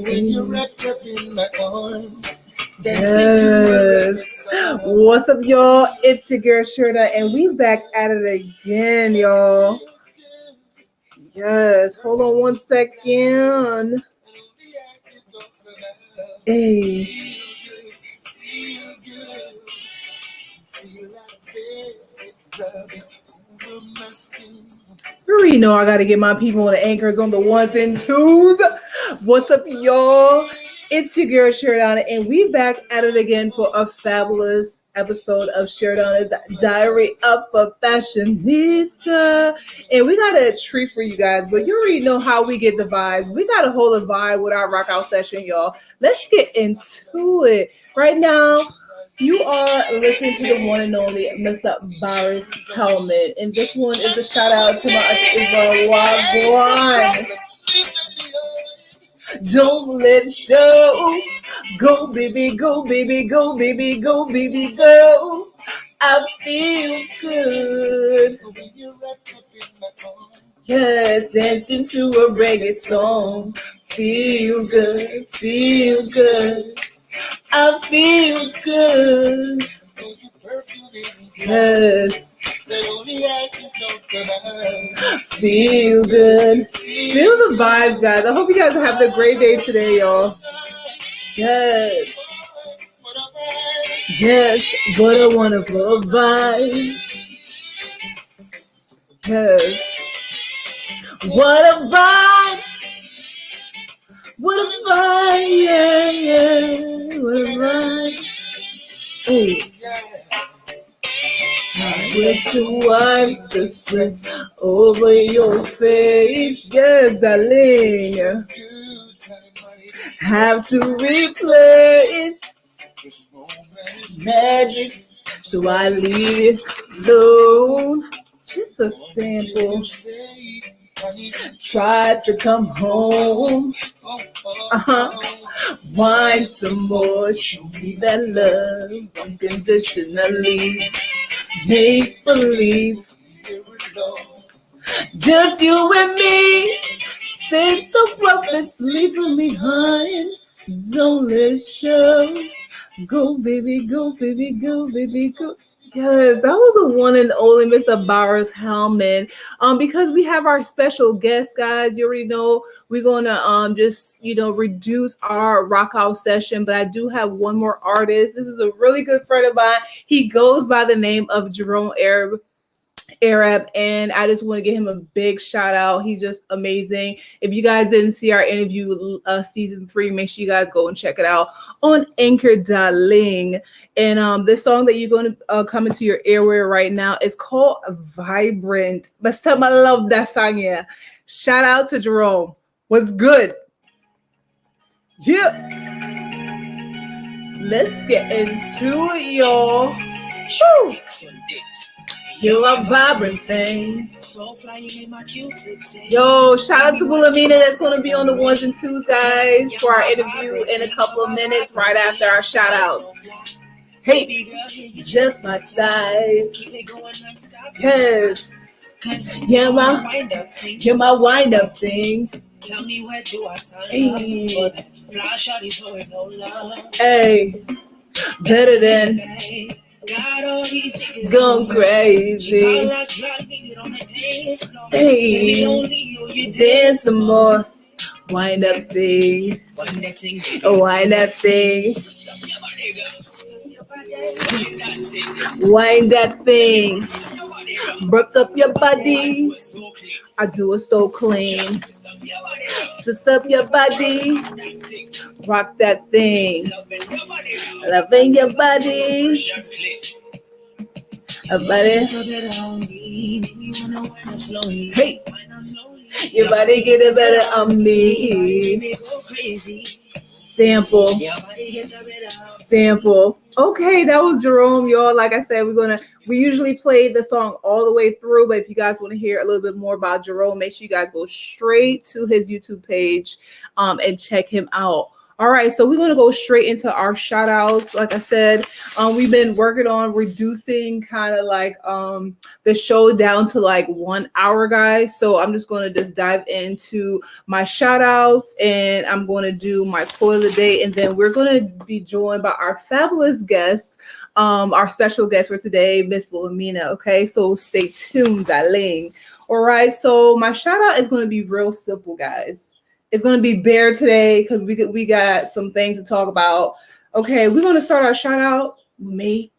when you're wrapped up in my arms. Yes. What's up, y'all? It's your girl Sheridonna, and we back at it again, y'all. Yes. Hold on one second. Hey. You already know I gotta get my people on the anchors on the ones and twos. What's up, y'all? It's your girl Sheridonna, and we back at it again for a fabulous episode of Sheridonna's Diary of a Fashionista. And we got a treat for you guys, but you already know how we get the vibes. We got a whole vibe with our rock out session, y'all. Let's get into it. Right now, you are listening to the one and only Mr. Boris Hellman, and this one is a shout out to my Wagwan. Don't let it show. Go, baby, go, baby, go, baby, go, baby, go. I feel good. Yeah, dancing to a reggae song. Feel good, feel good. I feel good. Yes. Feel good. Feel the vibes, guys. I hope you guys are having a great day today, y'all. Yes. Yes. What a wonderful vibe. Yes. What a vibe. What a vibe. Yeah, yeah. What a vibe. Hey. I wish you wipe the sweat over your face. Yes, darling. Have to replay it. Magic, so I leave it alone. Just a sample. Try to come home. Wine some more. Show me that love unconditionally. Make believe. Just you and me. Since the rough is leaving behind. Don't let it show. Go, baby, go, baby, go, baby, go. Yes, that was the one and only Mr. Boris Hellman. Because we have our special guest, guys. You already know we're gonna just reduce our rock out session. But I do have one more artist. This is a really good friend of mine. He goes by the name of Jerome Arab, and I just want to give him a big shout out. He's just amazing. If you guys didn't see our interview season 3, make sure you guys go and check it out on Anchor, darling. And this song that you're going to come into your airway right now is called Vibrant. But still, I love that song. Yeah, shout out to Jerome. What's good? Yeah, let's get into it, y'all. Woo! You're a vibrant thing. Yo, shout out to Wilhelmina that's going to be on the ones and twos, guys, for our interview in a couple of minutes right after our shout outs. Hey, just my type. Yes. You're my wind up thing. Tell me where do I sign up? Hey, better than. Got all these niggas going crazy. Hey, dance some more. Wind up thing. Wind up thing. Wind that thing. Broke up your body. I do it so clean. Twist up your body. Rock that thing. Loving your body. A body. Hey. Your body get it better on me. Sample. Okay, that was Jerome, y'all. Like I said, we usually play the song all the way through, but if you guys want to hear a little bit more about Jerome, make sure you guys go straight to his YouTube page and check him out. All right, so we're gonna go straight into our shout outs. Like I said, we've been working on reducing kind of like the show down to like 1 hour, guys. So I'm just gonna just dive into my shout outs, and I'm gonna do my quote of the day, and then we're gonna be joined by our fabulous guests, our special guest for today, Miss Wilhelmina. Okay, so stay tuned, darling. All right, so my shout out is gonna be real simple, guys. It's going to be bare today because we got some things to talk about. Okay, we're going to start our shout out with me.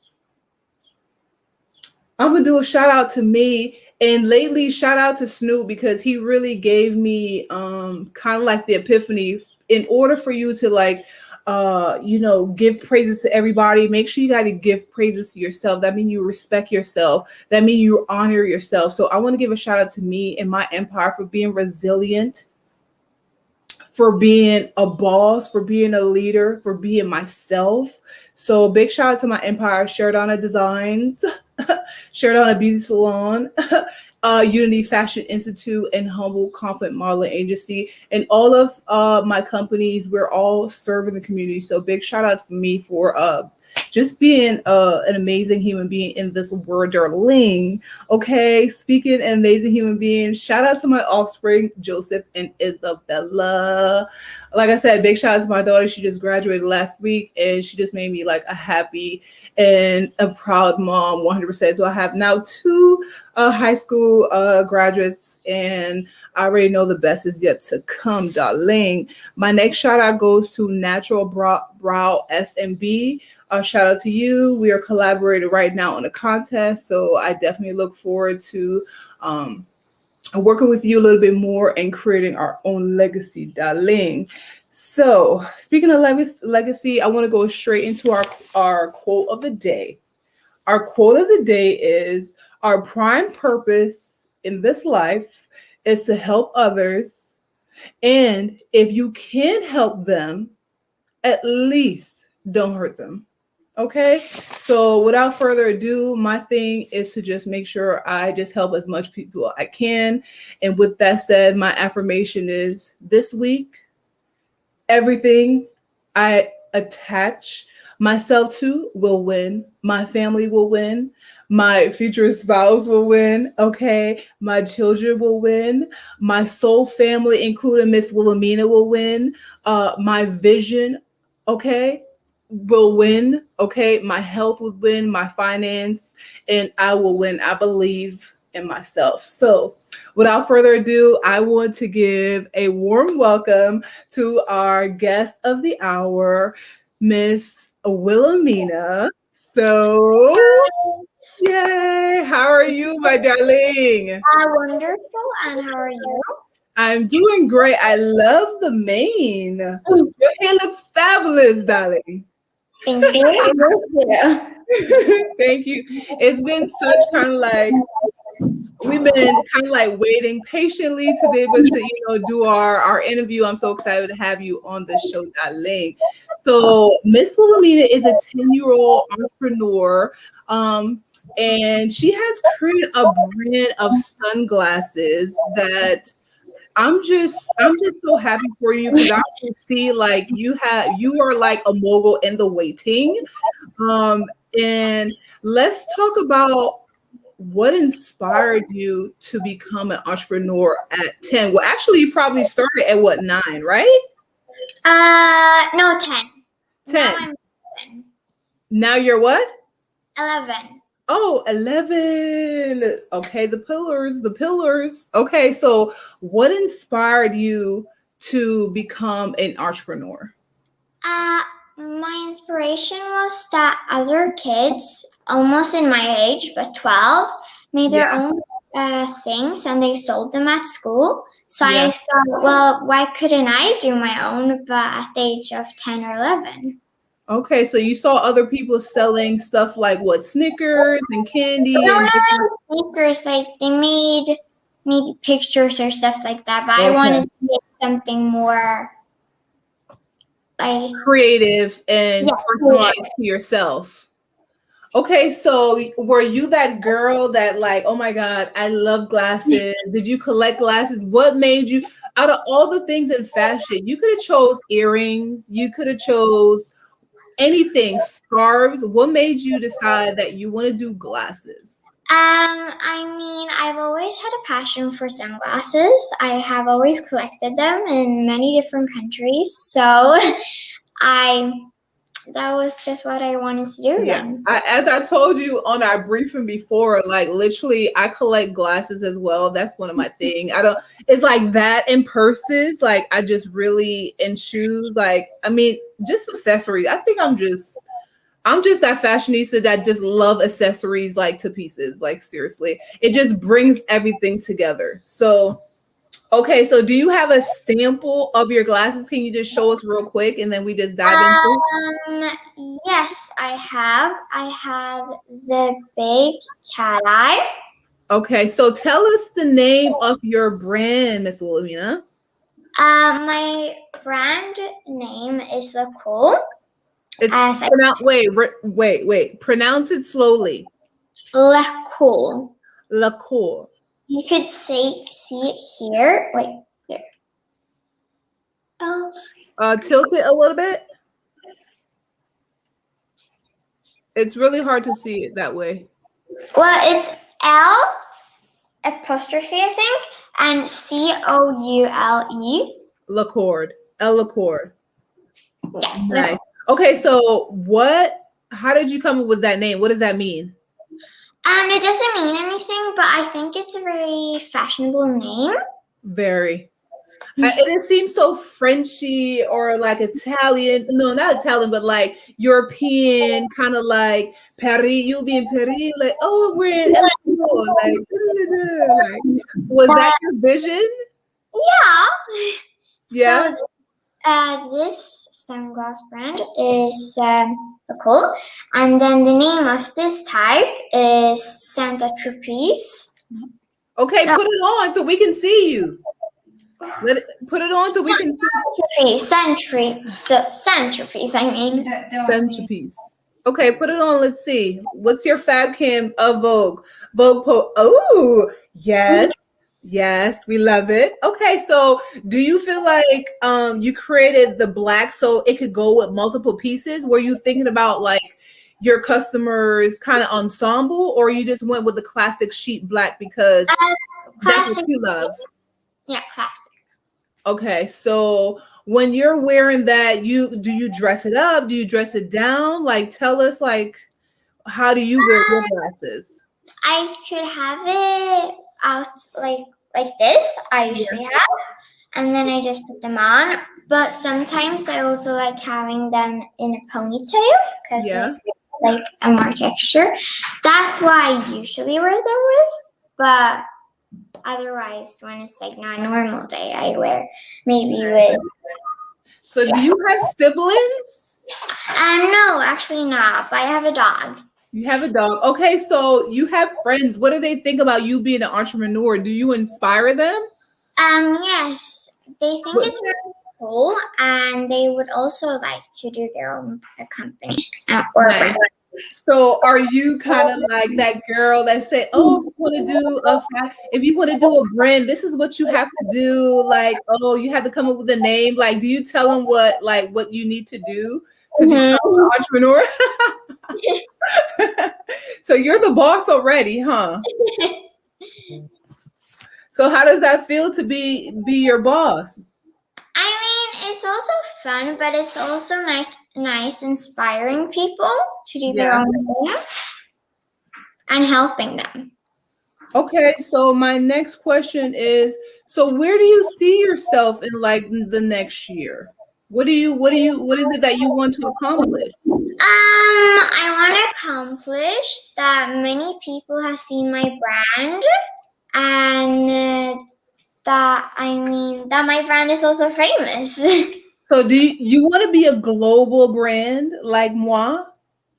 I'm going to do a shout out to me. And lately, shout out to Snoop because he really gave me kind of like the epiphany. In order for you to like, give praises to everybody, make sure you got to give praises to yourself. That means you respect yourself. That means you honor yourself. So I want to give a shout out to me and my empire for being resilient, for being a boss, for being a leader, for being myself. So big shout out to my empire, Sheridonna Designs, Sheridonna Beauty Salon, Unity Fashion Institute, and Humble Confident Modeling Agency. And all of my companies, we're all serving the community. So big shout out to me for just being an amazing human being in this world, darling. Okay, speaking an amazing human being, shout out to my offspring, Joseph and Isabella. Like I said, big shout out to my daughter. She just graduated last week, and she just made me like a happy and a proud mom, 100%. So I have now 2 high school graduates, and I already know the best is yet to come, darling. My next shout out goes to Natural Brow SMB. Shout out to you. We are collaborating right now on a contest, so I definitely look forward to working with you a little bit more and creating our own legacy, darling. So speaking of legacy, I want to go straight into our quote of the day. Our quote of the day is, our prime purpose in this life is to help others, and if you can't help them, at least don't hurt them. Okay, so without further ado, my thing is to just make sure I just help as much people I can. And with that said, my affirmation is, this week, everything I attach myself to will win. My family will win. My future spouse will win. Okay, my children will win. My soul family, including Miss Wilhelmina, will win. My vision, okay, will win. Okay, my health will win, my finance, and I will win. I believe in myself. So without further ado, I want to give a warm welcome to our guest of the hour, Miss Wilhelmina. So yay, how are you, my darling? Wonderful, and how are you? I'm doing great. I love the mane. Your hair looks fabulous, darling. Thank you. Thank you. It's been such kind of like, we've been kind of like waiting patiently to be able to, do our interview. I'm so excited to have you on the show, darling. So Miss Wilhelmina is a 10-year-old entrepreneur. And she has created a brand of sunglasses that I'm just so happy for you, because I can see like you are like a mogul in the waiting. And let's talk about what inspired you to become an entrepreneur at 10. Well, actually, you probably started at what, 9, right? No, 10. 10. Now I'm 11. Now you're what? 11. Oh, 11. Okay, the pillars. Okay, so what inspired you to become an entrepreneur? My inspiration was that other kids, almost in my age, but 12, made their own things, and they sold them at school. So I thought, well, why couldn't I do my own, but at the age of 10 or 11? Okay, so you saw other people selling stuff like what, Snickers and candy? No, and Snickers, like they made maybe pictures or stuff like that, but I wanted to make something more like creative and personalized to yourself. Okay, so were you that girl that like, oh my God, I love glasses? Did you collect glasses? What made you out of all the things in fashion, you could have chose earrings, you could have chose anything, scarves. What made you decide that you want to do glasses? I mean, I've always had a passion for sunglasses. I have always collected them in many different countries. So I that was just what I wanted to do Yeah. then. As I told you on our briefing before, like literally I collect glasses as well. That's one of my thing. I don't it's like that in purses. Like I just really in shoes. Like I mean, just accessories. I think I'm just that fashionista that just love accessories like to pieces. Like seriously. It just brings everything together. So okay, so do you have a sample of your glasses? Can you just show us real quick and then we just dive into Yes, I have. I have the big cat eye. Okay, so tell us the name of your brand, Miss Wilhelmina. My brand name is the Cool. It's As I wait. Pronounce it slowly. Le Cool. La Cour. You could see it here. Wait, there. Oh. Tilt it a little bit. It's really hard to see it that way. Well, it's L apostrophe, I think, and Coule. La Cord. La Cord. Yeah. Nice. Okay, so how did you come up with that name? What does that mean? It doesn't mean anything, but I think it's a very fashionable name. Very. It seems so Frenchy or like Italian. No, not Italian, but like European, kind of like Paris. You be in Paris, like, oh, we're in LA. Like, was that your vision? Yeah. Yeah. So, this sunglass brand is cool, and then the name of this type is Santa Trapeze. Okay, put it on so we can see you. Put it on so we can see. Centerpiece, I mean. Centerpiece. Okay, put it on. Let's see. What's your fab cam of Vogue? Oh, yes. Yes, we love it. Okay, so do you feel like you created the black so it could go with multiple pieces? Were you thinking about like your customers kind of ensemble, or you just went with the classic sheet black because that's what you love? Yeah, classic. Okay, so when you're wearing that, do you dress it up? Do you dress it down? Like, tell us, like, how do you wear your glasses? I could have it out like this. I usually have, and then I just put them on. But sometimes I also like having them in a ponytail because like a more texture. That's why I usually wear them with, but. Otherwise, when it's like not a normal day, I wear maybe with. So, do you have siblings? No, actually not. But I have a dog. You have a dog. Okay, so you have friends. What do they think about you being an entrepreneur? Do you inspire them? Yes, they think it's very cool, and they would also like to do their own company or brand. So are you kind of like that girl that say, oh, if you want to do a brand, this is what you have to do. Like, oh, you have to come up with a name. Like, do you tell them what you need to do to become an entrepreneur? So you're the boss already, huh? So how does that feel to be your boss? I mean, it's also fun, but it's also nice inspiring people to do their own thing and helping them. Okay, so my next question is, so where do you see yourself in like the next year? What is it that you want to accomplish? I want to accomplish that many people have seen my brand and that my brand is also famous. So do you want to be a global brand like moi?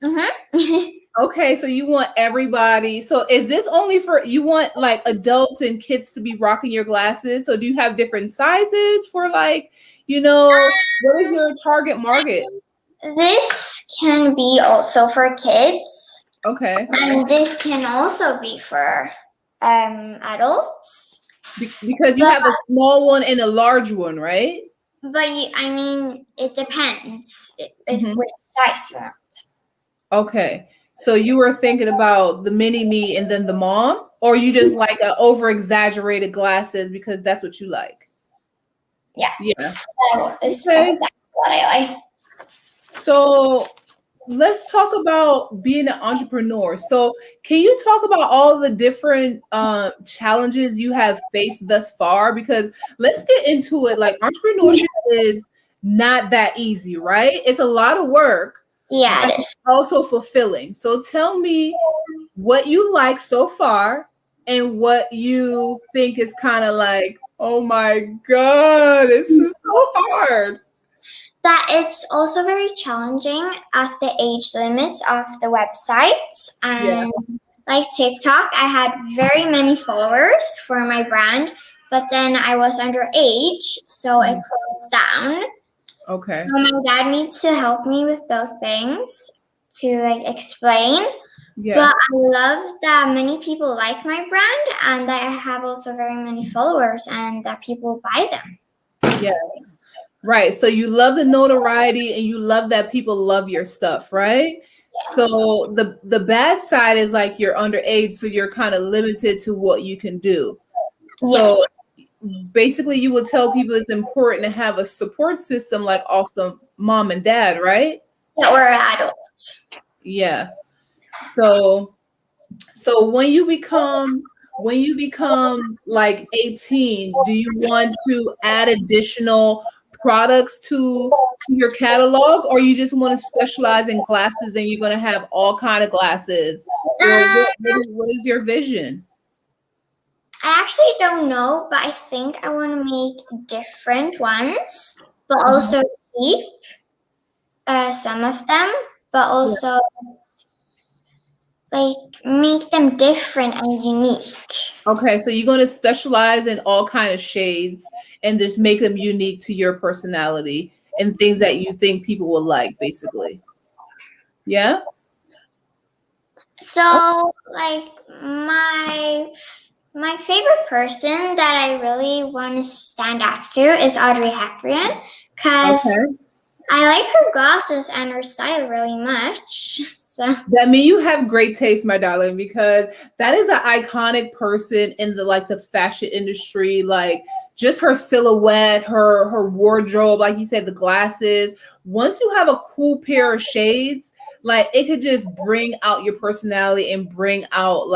Mm-hmm. Okay, so you want everybody. So is this only for you want like adults and kids to be rocking your glasses? So do you have different sizes for like, what is your target market? This can be also for kids. Okay. And this can also be for adults. Because you have a small one and a large one, right? But I mean, it depends if Mhm. which size you want. Okay. So you were thinking about the mini me and then the mom, or you just like a over exaggerated glasses because that's what you like? Yeah. Yeah. It's Okay. exactly what I like. So let's talk about being an entrepreneur. So can you talk about all the different challenges you have faced thus far? Because let's get into it. Like entrepreneurship is not that easy, right? It's a lot of work, Yeah, but it it's is. also fulfilling. So tell me what you like so far and what you think is kind of like, oh my God, this is so hard. That it's also very challenging at the age limits of the websites. Yeah. And like TikTok, I had very many followers for my brand, but then I was underage, so it closed down. So Okay. my dad needs to help me with those things to like explain. Yeah. But I love that many people like my brand and that I have also very many followers and that people buy them. Yes. Right. So you love the notoriety and you love that people love your stuff, right? So the bad side is like you're underage, so you're kind of limited to what you can do. Yeah, So basically you would tell people it's important to have a support system like also mom and dad, right? that we're adults. Yeah. So when you become like 18, do you want to add additional products to your catalog, or you just want to specialize in glasses and you're going to have all kind of glasses, or Um, what is your vision? I actually don't know, but I think I want to make different ones, but Mhm. also keep some of them, but Yeah. also like make them different and unique. Okay, so you're going to specialize in all kind of shades and just make them unique to your personality and things that you think people will like, basically. Yeah. So like my favorite person that I really want to stand up to is Audrey Hepburn because Okay. I like her glasses and her style really much. So That mean you have great taste, my darling, because that is an iconic person in the like the fashion industry. Like just her silhouette, her wardrobe, like you said, the glasses. Once you have a cool pair of shades, like it could just bring out your personality and bring out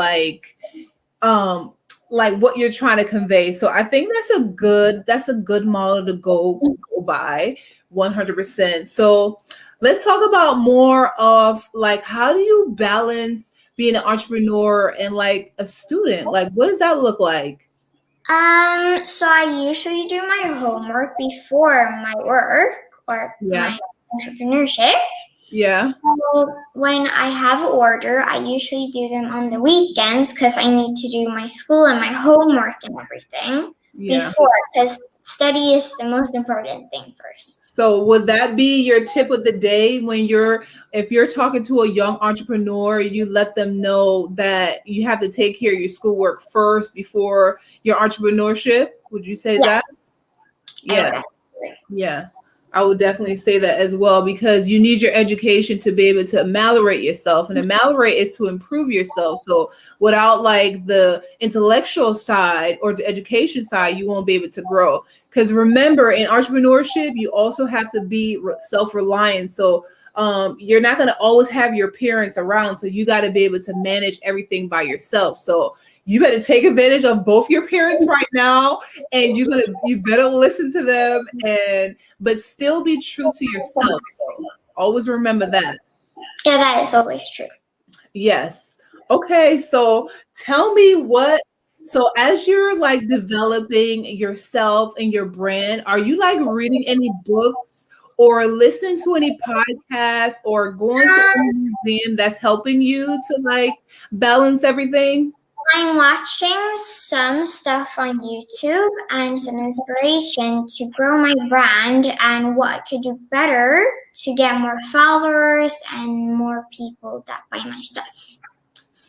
um like what you're trying to convey. So I think that's a good model to go by 100%. So let's talk about more of like how do you balance being an entrepreneur and like a student? Like what does that look like? so I usually do my homework before my work or Yeah. my entrepreneurship. Yeah. So when I have an order, I usually do them on the weekends because I need to do my school and my homework and everything Yeah. before because study is the most important thing first. So would that be your tip of the day when if you're talking to a young entrepreneur, you let them know that you have to take care of your schoolwork first before your entrepreneurship? Would you say Yeah, that? I Yeah. would. Yeah. I would definitely say that as well because you need your education to be able to ameliorate yourself, and ameliorate is to improve yourself. So without like the intellectual side or the education side, you won't be able to grow. Because remember, in entrepreneurship, you also have to be self-reliant. So you're not going to always have your parents around. So you got to be able to manage everything by yourself. So you better take advantage of both your parents right now, and you better listen to them, and but still be true to yourself. Though. Always remember that. Yeah, that is always true. Yes. Okay, so tell me so as you're like developing yourself and your brand, are you like reading any books or listening to any podcasts or going to any museum that's helping you to like balance everything? I'm watching some stuff on YouTube and some inspiration to grow my brand and what I could do better to get more followers and more people that buy my stuff.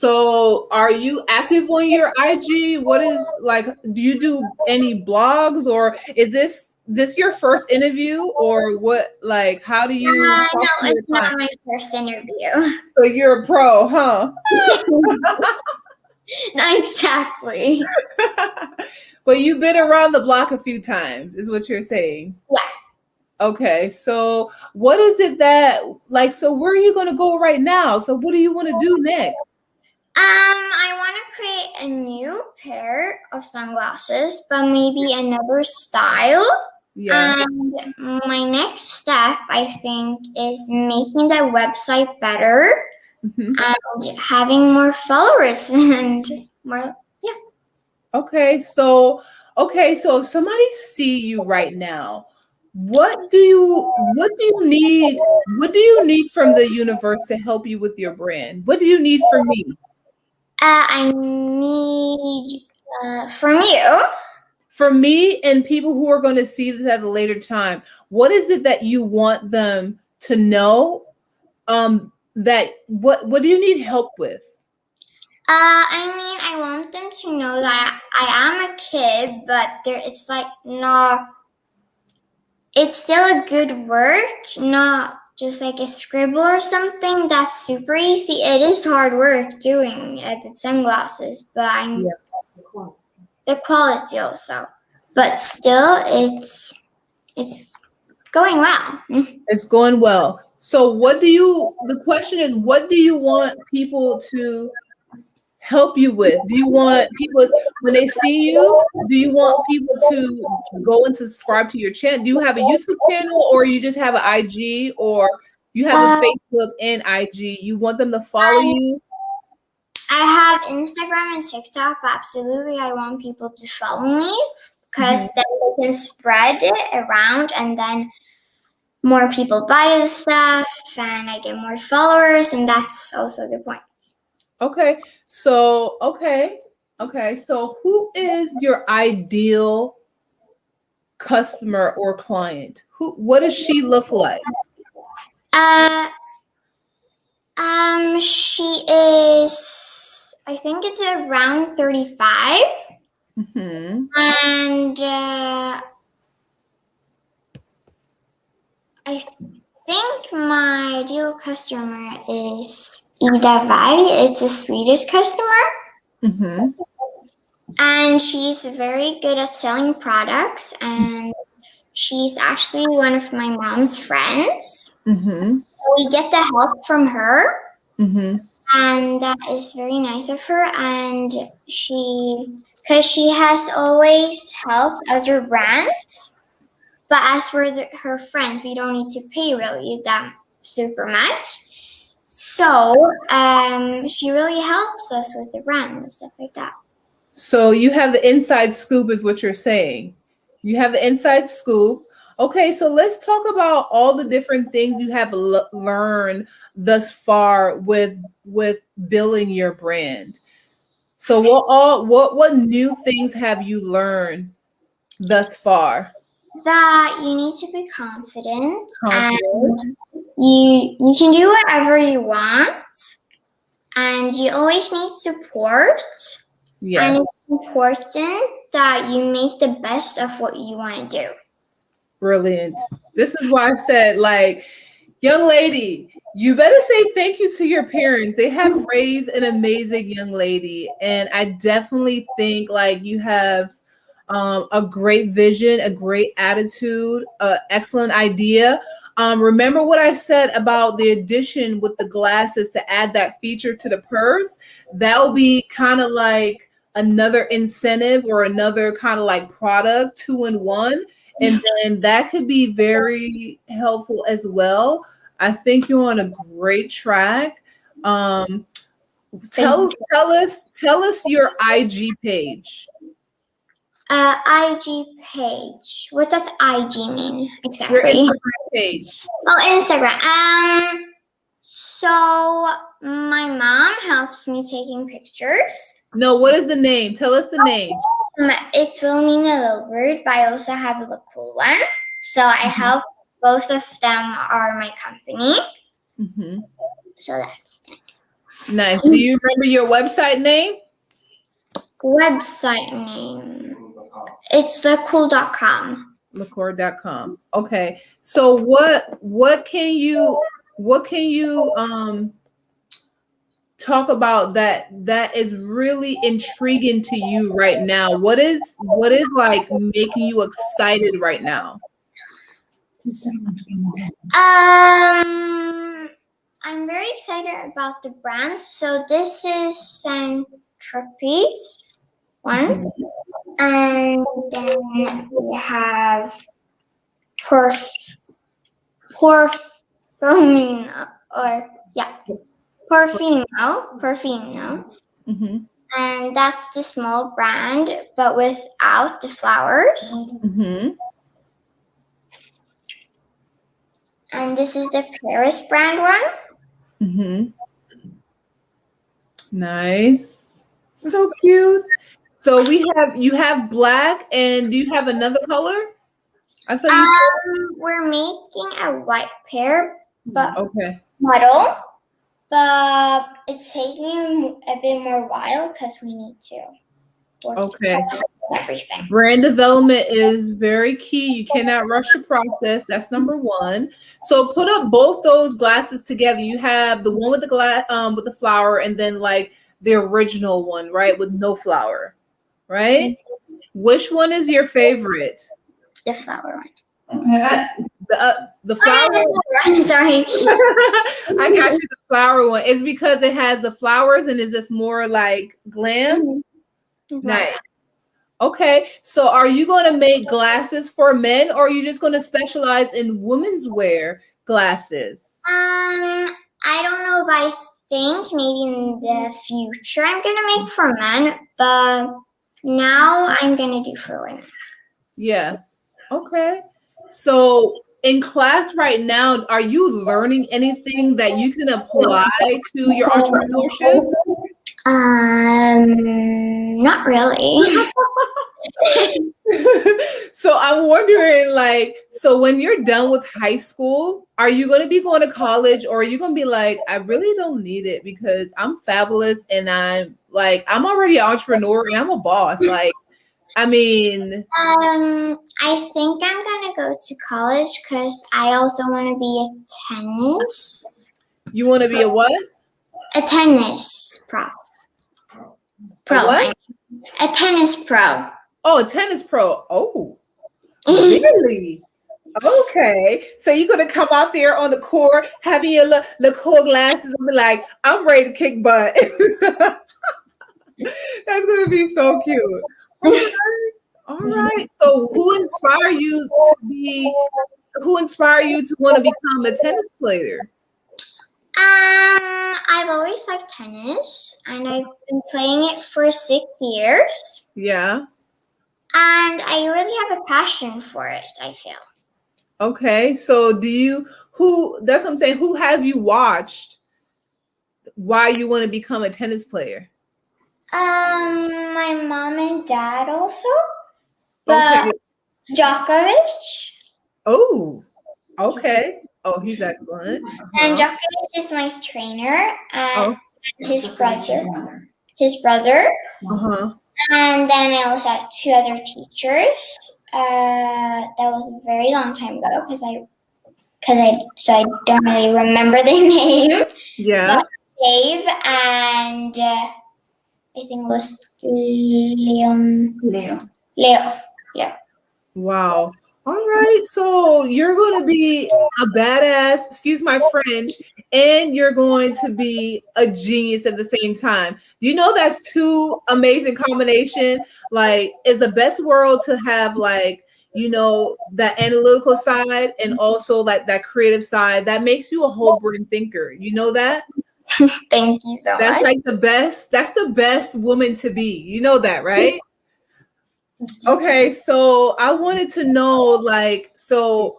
So are you active on your IG? What is like, do you do any blogs, or is this your first interview, or what, like how do you talk to No, your it's not clients? my first interview. So you're a pro, huh? Not exactly. But you've been around the block a few times, is what you're saying. Yeah. Okay, so what is it that like? So where are you going to go right now? So what do you want to do next? I want to create a new pair of sunglasses, but maybe another style. Yeah. And my next step, I think, is making the website better Mhm. and having more followers and more. Yeah. Okay, so if somebody see you right now, what do you need? What do you need from the universe to help you with your brand? What do you need from me? I need from you. For me and people who are going to see this at a later time, what is it that you want them to know? That what do you need help with? I want them to know that I am a kid, but it's like not. It's still a good work, not just like a scribble or something that's super easy. It is hard work doing the sunglasses, but I'm the quality also. But still, it's going well. It's going well. So the question is, what do you want people to help you with? Do you want people, when they see you, do you want people to go and subscribe to your channel? Do you have a YouTube channel, or you just have an IG, or you have a Uh, Facebook and IG? You want them to follow you? I have Instagram and TikTok. Absolutely, I want people to follow me because then they can spread it around, and then more people buy the stuff, and I get more followers, and that's also the point. Okay. So who is your ideal customer or client? What does she look like? Uh, she is. I think it's around 35, Hmm. and I think my ideal customer is Ida Vari. It's a Swedish customer, Hmm. and she's very good at selling products, and she's actually one of my mom's friends. Hmm. We get the help from her, Hmm. and that is very nice of her. And because she has always helped other brands, but as for her friends, we don't need to pay really that super much. So she really helps us with the brand and stuff like that. So you have the inside scoop, is what you're saying. You have the inside scoop. Okay, so let's talk about all the different things you have learned thus far with building your brand. So what new things have you learned thus far? That you need to be confident, and Confident. you can do whatever you want, and you always need support. Yes. And it's important that you make the best of what you want to do. Brilliant. This is why I said, like, young lady, you better say thank you to your parents. They have raised an amazing young lady. And I definitely think like you have a great vision, a great attitude, excellent idea. Remember what I said about the addition with the glasses to add that feature to the purse? That will be kind of like another incentive or another kind of like product, two in one. And then that could be very helpful as well. I think you're on a great track. Um, tell us your IG page. IG page. What does IG mean Your exactly? Instagram page. Oh, Instagram. So my mom helps me taking pictures. No, what is the name? Tell us the name. It's Wilhelmina Little Bird, but I also have a cool one. So I help. Both of them are my company. Mm-hmm. So that's it. Nice. Do you remember your website name? Website name. It's thecool.com. Liqueur.com. Okay. So what can you talk about that is really intriguing to you right now? What is like making you excited right now? I'm very excited about the brands. So this is Centerpiece one, and then we have Porfumino, Porfino. Mm-hmm. And that's the small brand, but without the flowers. Mm-hmm. And this is the Paris brand one. Mm-hmm. Nice. So cute. So you have black, and do you have another color? I thought you said We're making a white pair, but okay. model, but it's taking a bit more while because we need to work Okay. everything. Brand development is very key. You cannot rush the process. That's number one. So put up both those glasses together. You have the one with the with the flower, and then like the original one, right, with no flower, right? Which one is your favorite? The flower one. The flower one. Sorry. I got you. The flower one. It's because it has the flowers, and is this more like glam? Nice. Okay, so are you going to make glasses for men, or are you just going to specialize in women's wear glasses? I don't know, but I think maybe in the future I'm going to make for men, but now I'm going to do for women. Yeah. Okay. So in class right now, are you learning anything that you can apply to your entrepreneurship? Not really. So I'm wondering, like, so when you're done with high school, are you going to be going to college, or are you going to be like, I really don't need it because I'm fabulous and I'm already an entrepreneur and I'm a boss. Like, I mean, I think I'm gonna go to college because I also want to be a tennis. You want to be a what? A tennis pro. A what? A tennis pro. Oh, a tennis pro. Oh, really? Okay. So you're going to come out there on the court, having your Liqueur glasses, and be like, I'm ready to kick butt. That's going to be so cute. All right. So who inspired you to want to become a tennis player? I've always liked tennis, and I've been playing it for 6 years. Yeah. And I really have a passion for it, I feel. Okay. So that's what I'm saying. Who have you watched why you want to become a tennis player? My mom and dad also. But okay. Djokovic. Oh, okay. Oh, he's excellent. And Djokovic is my trainer, and his brother. Uh-huh. And then I also had 2 other teachers. That was a very long time ago because I don't really remember the name. Yeah. But Dave and I think it was Leo. Yeah. Wow. All right. So you're going to be a badass, excuse my French, and you're going to be a genius at the same time. You know, that's 2 amazing combination. Like, it's the best world to have, like, you know, that analytical side and also like that creative side. That makes you a whole brain thinker. You know that? Thank you so much. That's like the best. That's the best woman to be. You know that, right? Okay, so I wanted to know, like, so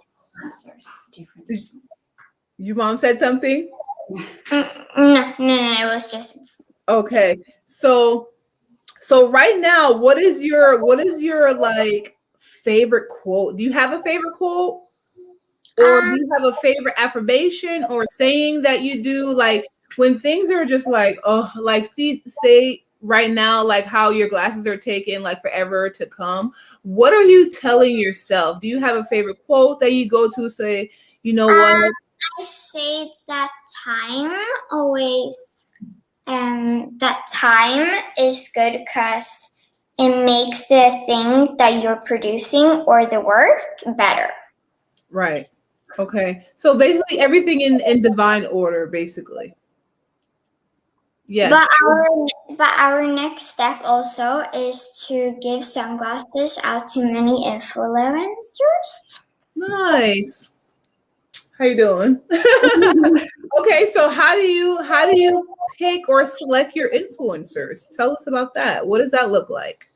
your mom said something? No, it was just okay. So right now, what is your like favorite quote? Do you have a favorite quote, or do you have a favorite affirmation or saying that you do? Like, when things are just like, oh, like say right now, like how your glasses are taking like forever to come, what are you telling yourself? Do you have a favorite quote that you go to say, you know what? I say that time always, that time is good because it makes the thing that you're producing or the work better. Right. Okay. So basically everything in divine order, basically. Yes. But our next step also is to give sunglasses out to many influencers. Nice. How you doing? Okay, so how do you pick or select your influencers? Tell us about that. What does that look like?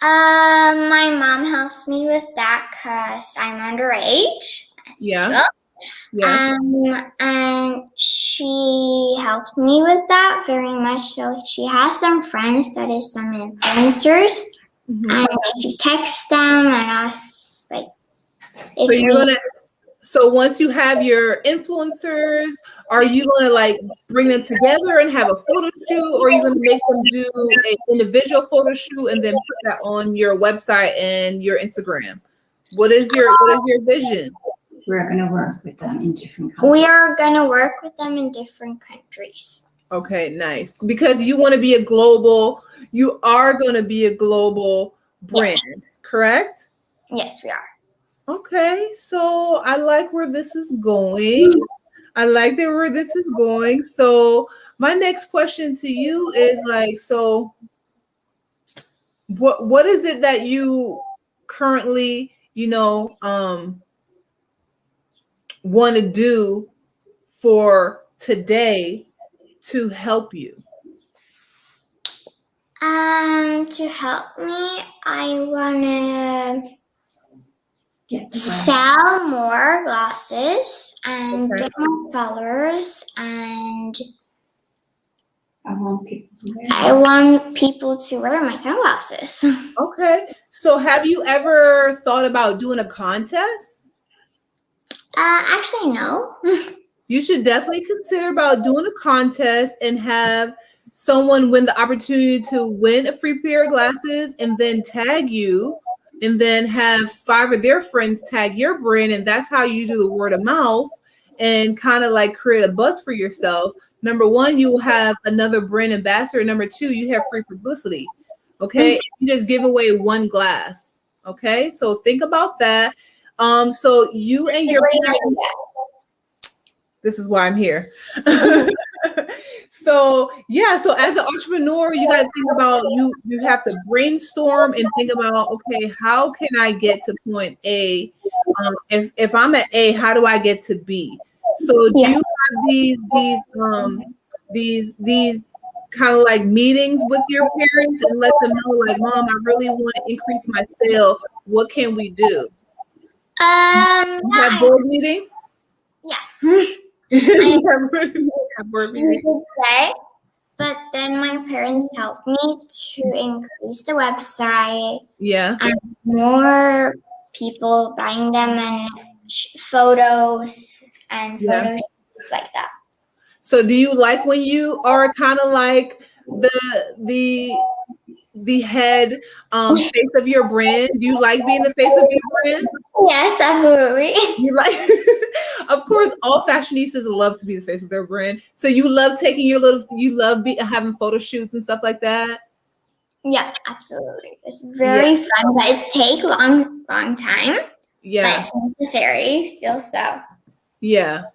My mom helps me with that because I'm underage. Yeah. Yeah. And she helped me with that very much. So she has some friends that is some influencers, and she texts them and asks like if So you're gonna so once you have your influencers, are you gonna like bring them together and have a photo shoot, or are you gonna make them do an individual photo shoot and then put that on your website and your Instagram? What is your vision? We're going to work with them in different countries. we are gonna work with them in different countries. Okay, nice. Because you want to be you are going to be a global brand, correct? Yes, we are. Okay, so I like where this is going. So my next question to you is like, so what is it that you currently, want to do for today to help you? To help me, I wanna sell more glasses and Okay. get more followers, and I want people to wear I want people to wear my sunglasses. Okay. So have you ever thought about doing a contest? Actually, no. You should definitely consider about doing a contest and have someone win the opportunity to win a free pair of glasses and then tag you and then have 5 of their friends tag your brand, and that's how you do the word of mouth and kind of like create a buzz for yourself. Number 1, you will have another brand ambassador. Number 2, you have free publicity. Okay. You just give away 1 glass. Okay. So think about that. So you and your parents, this is why I'm here. So as an entrepreneur, you got to think about you have to brainstorm and think about, okay, how can I get to point A? If I'm at A, how do I get to B? So do you have these kind of like meetings with your parents and let them know, like, Mom, I really want to increase my sale. What can we do? You have board meeting? Yeah. You have board meeting? Say, but then my parents helped me to increase the website. Yeah. And more people buying them and photos and photos like that. So do you like when you are kind of like the head face of your brand? Do you like being the face of your brand? Yes, absolutely. You like, of course, all fashionistas love to be the face of their brand. So you love taking having photo shoots and stuff like that. Yeah, absolutely. It's very fun, but it takes long time. Yeah, but it's necessary still. So yeah.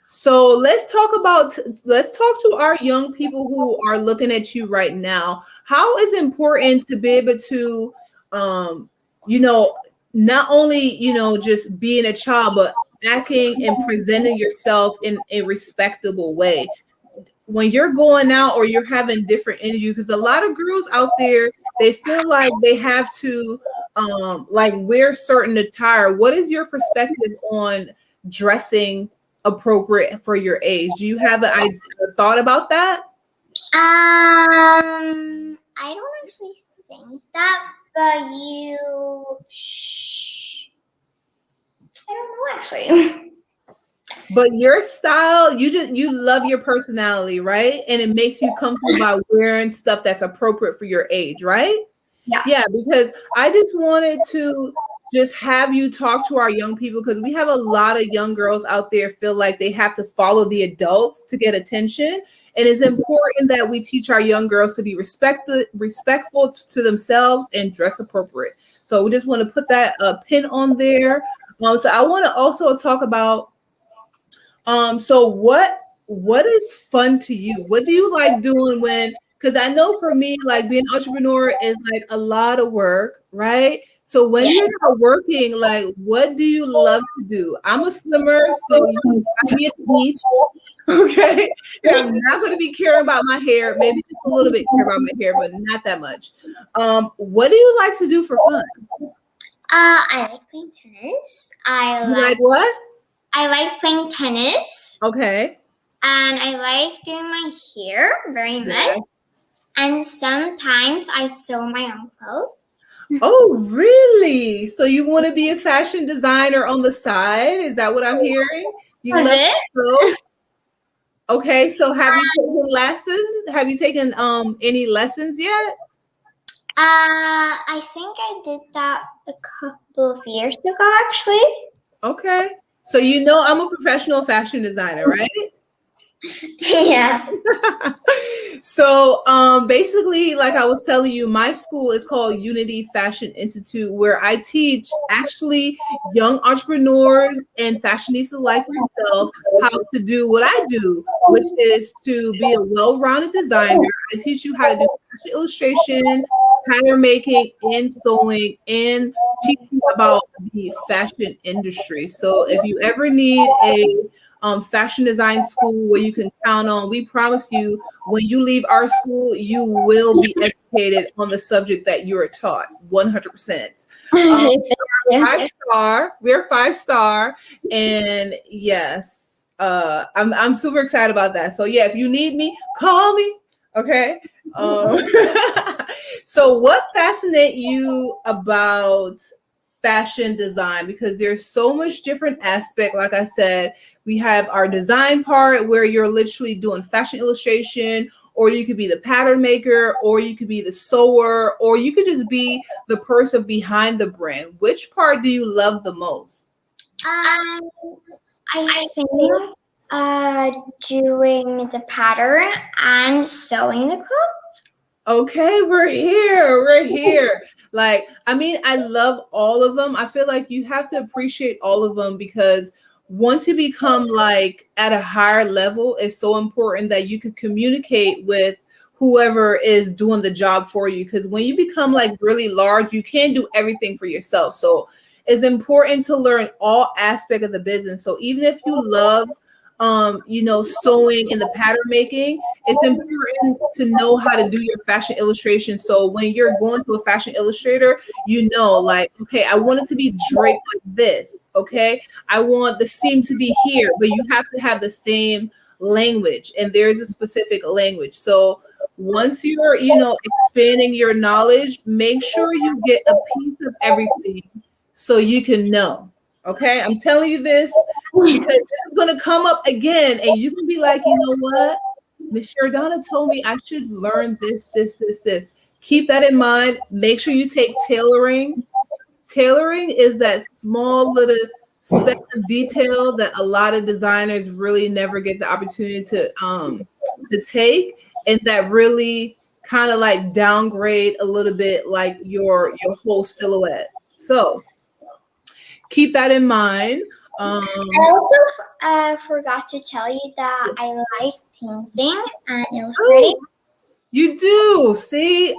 So let's talk to our young people who are looking at you right now. How is it important to be able to, not only, just being a child, but acting and presenting yourself in a respectable way when you're going out or you're having different interviews? Because a lot of girls out there, they feel like they have to like wear certain attire. What is your perspective on dressing appropriate for your age? Do you have a thought about that? I don't actually think that, but I don't know actually. But your style, you love your personality, right? And it makes you comfortable by wearing stuff that's appropriate for your age, right? Yeah. Yeah, because I just wanted to just have you talk to our young people, because we have a lot of young girls out there feel like they have to follow the adults to get attention. And it's important that we teach our young girls to be respectful to themselves and dress appropriate. So we just want to put that pin on there. So I want to also talk about so what is fun to you? What do you like doing when, because I know for me, like being an entrepreneur is like a lot of work, right? So when you're not working, like what do you love to do? I'm a swimmer, so you can find me at the beach. Okay. And I'm not going to be caring about my hair, maybe just a little bit care about my hair, but not that much. What do you like to do for fun? I like playing tennis. You like what? I like playing tennis. Okay. And I like doing my hair very much. Yes. And sometimes I sew my own clothes. Oh, really? So you want to be a fashion designer on the side? Is that what I'm hearing? You love to sew? Okay, so have you taken lessons? Have you taken any lessons yet? I think I did that a couple of years ago, actually. Okay. So you know I'm a professional fashion designer, right? Yeah. So basically, like I was telling you, my school is called Unity Fashion Institute, where I teach actually young entrepreneurs and fashionistas like yourself how to do what I do, which is to be a well-rounded designer. I teach you how to do fashion illustration, pattern making, and sewing, and teach you about the fashion industry. So if you ever need a fashion design school where you can count on, we promise you when you leave our school, you will be educated on the subject that you are taught 100%. 5-star, we're 5-star. And yes, I'm super excited about that. So yeah, if you need me, call me. Okay. So what fascinates you about fashion design? Because there's so much different aspect. Like I said, we have our design part where you're literally doing fashion illustration, or you could be the pattern maker, or you could be the sewer, or you could just be the person behind the brand. Which part do you love the most? I think doing the pattern and sewing the clothes. Okay, we're here. Like, I mean, I love all of them. I feel like you have to appreciate all of them, because once you become like at a higher level, it's so important that you can communicate with whoever is doing the job for you. Because when you become like really large, you can't do everything for yourself. So it's important to learn all aspects of the business. So even if you love sewing and the pattern making, it's important to know how to do your fashion illustration. So when you're going to a fashion illustrator, like, okay, I want it to be draped like this. Okay, I want the seam to be here, but you have to have the same language, and there's a specific language. So once you're, expanding your knowledge, make sure you get a piece of everything so you can know. Okay, I'm telling you this because this is going to come up again, and you can be like, you know what? Miss Sheridonna told me I should learn this. Keep that in mind. Make sure you take tailoring. Tailoring is that small little speck of detail that a lot of designers really never get the opportunity to take, and that really kind of like downgrade a little bit like your whole silhouette. So keep that in mind. I also forgot to tell you that I like painting and illustrating. Oh, you do. See,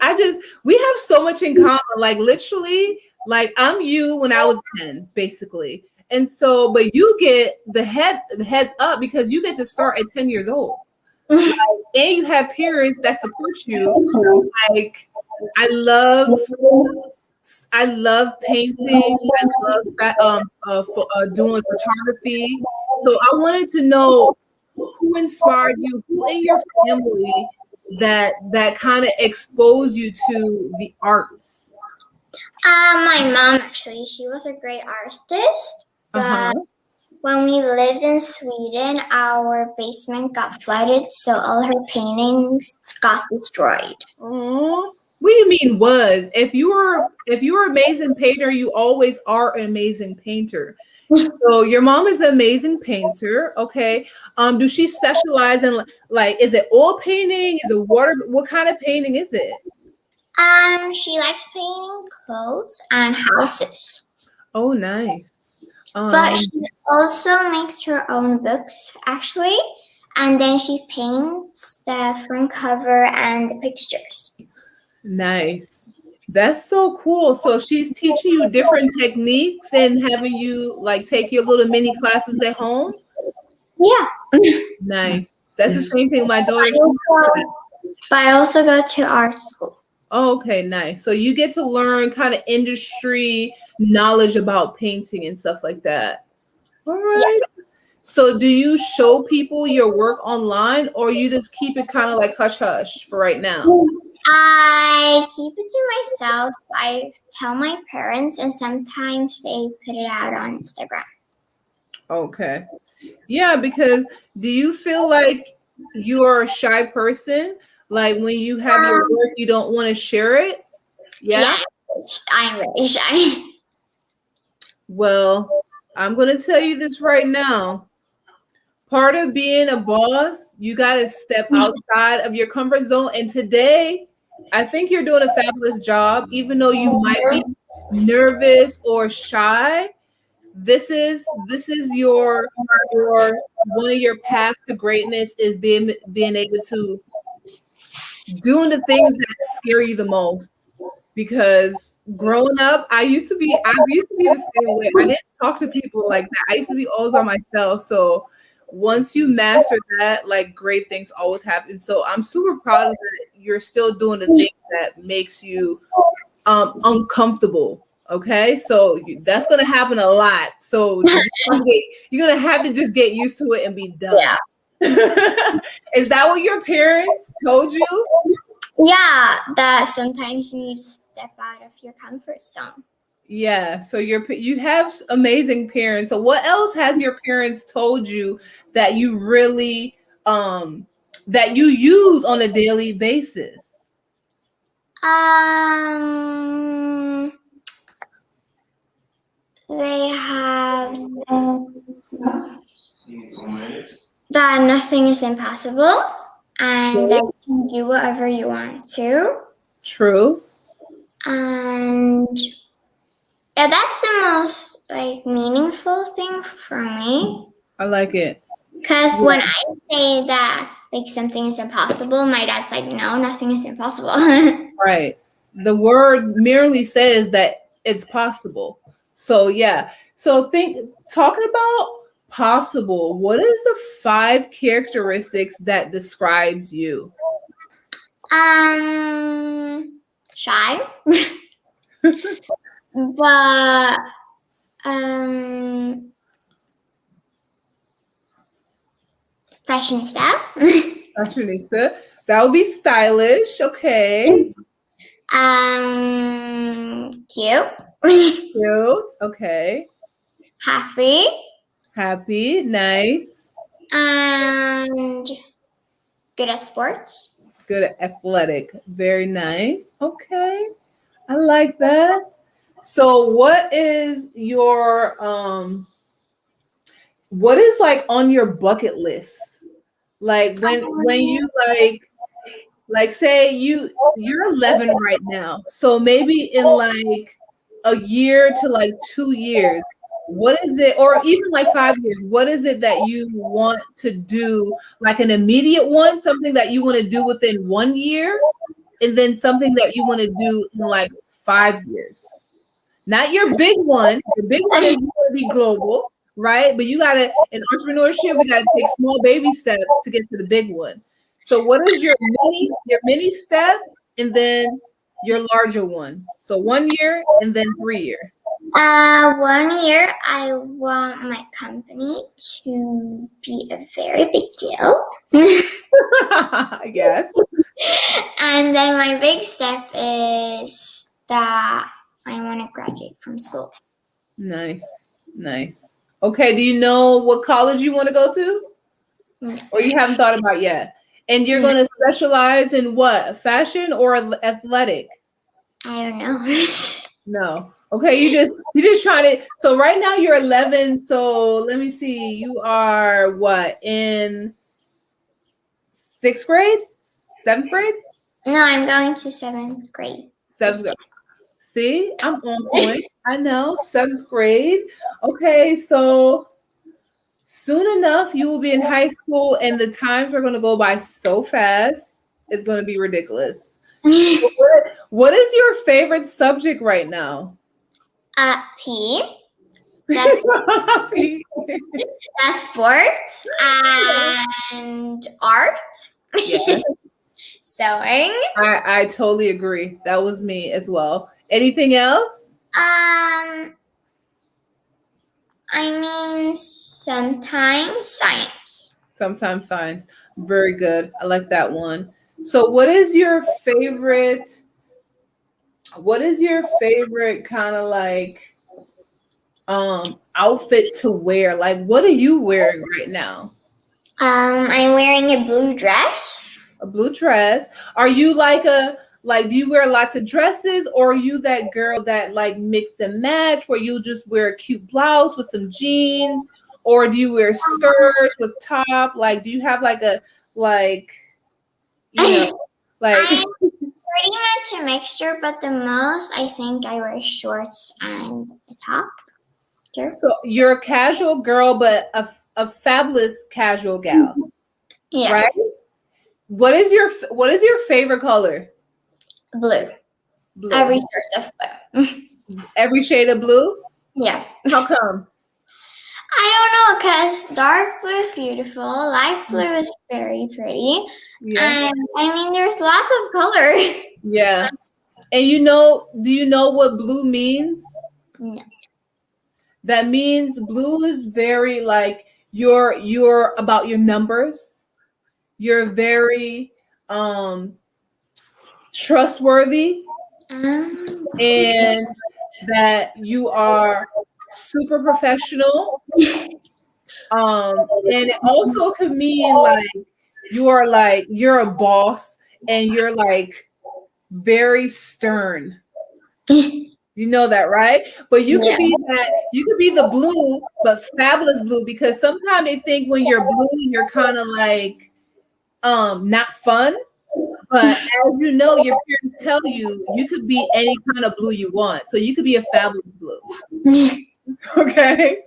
we have so much in common. Like literally, like I'm you when I was 10, basically. And so, but you get the heads up because you get to start at 10 years old. Like, and you have parents that support you. Like, I love painting. I love doing photography. So I wanted to know who inspired you, who in your family that kind of exposed you to the arts. My mom, actually, she was a great artist, but when we lived in Sweden, our basement got flooded, so all her paintings got destroyed. Oh, what do you mean was? If you were an amazing painter, you always are an amazing painter. So your mom is an amazing painter. Okay. Do she specialize in like is it oil painting? Is it water? What kind of painting is it? She likes painting clothes and houses. Oh, nice. But she also makes her own books, actually. And then she paints the front cover and the pictures. Nice. That's so cool. So she's teaching you different techniques and having you like take your little mini classes at home? Yeah. Nice. That's the same thing my daughter. But I also go to art school. Oh, okay, nice. So you get to learn kind of industry knowledge about painting and stuff like that. All right. Yeah. So do you show people your work online or you just keep it kind of like hush hush for right now? I keep it to myself. I tell my parents and sometimes they put it out on Instagram. Okay. Yeah, because do you feel like you're a shy person? Like when you have your work, you don't want to share it? Yeah, I'm really shy. Well, I'm going to tell you this right now. Part of being a boss, you got to step outside of your comfort zone. And today, I think you're doing a fabulous job, even though you might be nervous or shy. This is your one of your path to greatness is being able to doing the things that scare you the most. Because growing up, I used to be the same way. I didn't talk to people like that. I used to be all by myself. So once you master that, like great things always happen. So I'm super proud of that you're still doing the things that makes you uncomfortable. Okay, so that's gonna happen a lot. So you're gonna have to just get used to it and be done. Yeah. Is that what your parents told you? Yeah, that sometimes you need to step out of your comfort zone. Yeah, so you have amazing parents. So what else has your parents told you that you really that you use on a daily basis? They have that nothing is impossible and that you can do whatever you want to. True. And yeah, that's the most like meaningful thing for me. I like it. Because when I say that like something is impossible, my dad's like, no, nothing is impossible. Right. The word merely says that it's possible. So yeah. So talking about possible, what is the 5 characteristics that describes you? Shy. But fashionista. Fashionista. That would be stylish. Okay. Cute. Cute. Okay. Happy. Happy. Nice. And good at sports. Good at athletic. Very nice. Okay. I like that. So what is your what is like on your bucket list? Like when you like say you're 11 right now. So maybe in like a year to like 2 years, what is it, or even like 5 years, what is it that you want to do, like an immediate one, something that you want to do within 1 year, and then something that you want to do in like 5 years? Not your big one. Your big one is going to be global, right? But you got to, in entrepreneurship, we got to take small baby steps to get to the big one. So what is your mini step and then your larger one? So 1 year and then 3 years. 1 year, I want my company to be a very big deal. Yes. And then my big step is that I want to graduate from school. Nice. Nice. Okay. Do you know what college you want to go to? No. Or you haven't thought about yet? And you're No. going to specialize in what? Fashion or athletic? I don't know. No. Okay, you just trying to. So right now you're 11. So let me see. You are what, in 6th grade? 7th grade? No, I'm going to 7th grade. 7th grade. See, I'm on point. I know. 7th grade. Okay, so soon enough you will be in high school, and the times are going to go by so fast. It's going to be ridiculous. What is your favorite subject right now? P. That's sports and art. Yeah. Sewing. I totally agree. That was me as well. Anything else? I mean, sometimes science. Sometimes science. Very good. I like that one. So what is your favorite kind of like outfit to wear? Like, what are you wearing right now? I'm wearing a blue dress. A blue dress. Are you do you wear lots of dresses, or are you that girl that like mix and match where you just wear a cute blouse with some jeans, or do you wear skirts with top? Like, do you have like a like I'm like pretty much a mixture, but the most I think I wear shorts and a top. Sure. so you're a casual girl, but a fabulous casual gal, Yeah. right? What is your favorite color? Blue. Blue. Every sort of blue. Every shade of blue? Yeah. How come? I don't know, because dark blue is beautiful, light blue is very pretty, Yeah. and I mean, there's lots of colors. Yeah. And do you know what blue means? No. That means blue is very like you're about your numbers. You're very trustworthy, and that you are super professional. And it also could mean you're a boss, and you're like very stern. You know that, right? But you could be the blue, but fabulous blue, because sometimes they think when you're blue, you're kind of like not fun. But as you know, your parents tell you could be any kind of blue you want. So you could be a fabulous blue. Okay.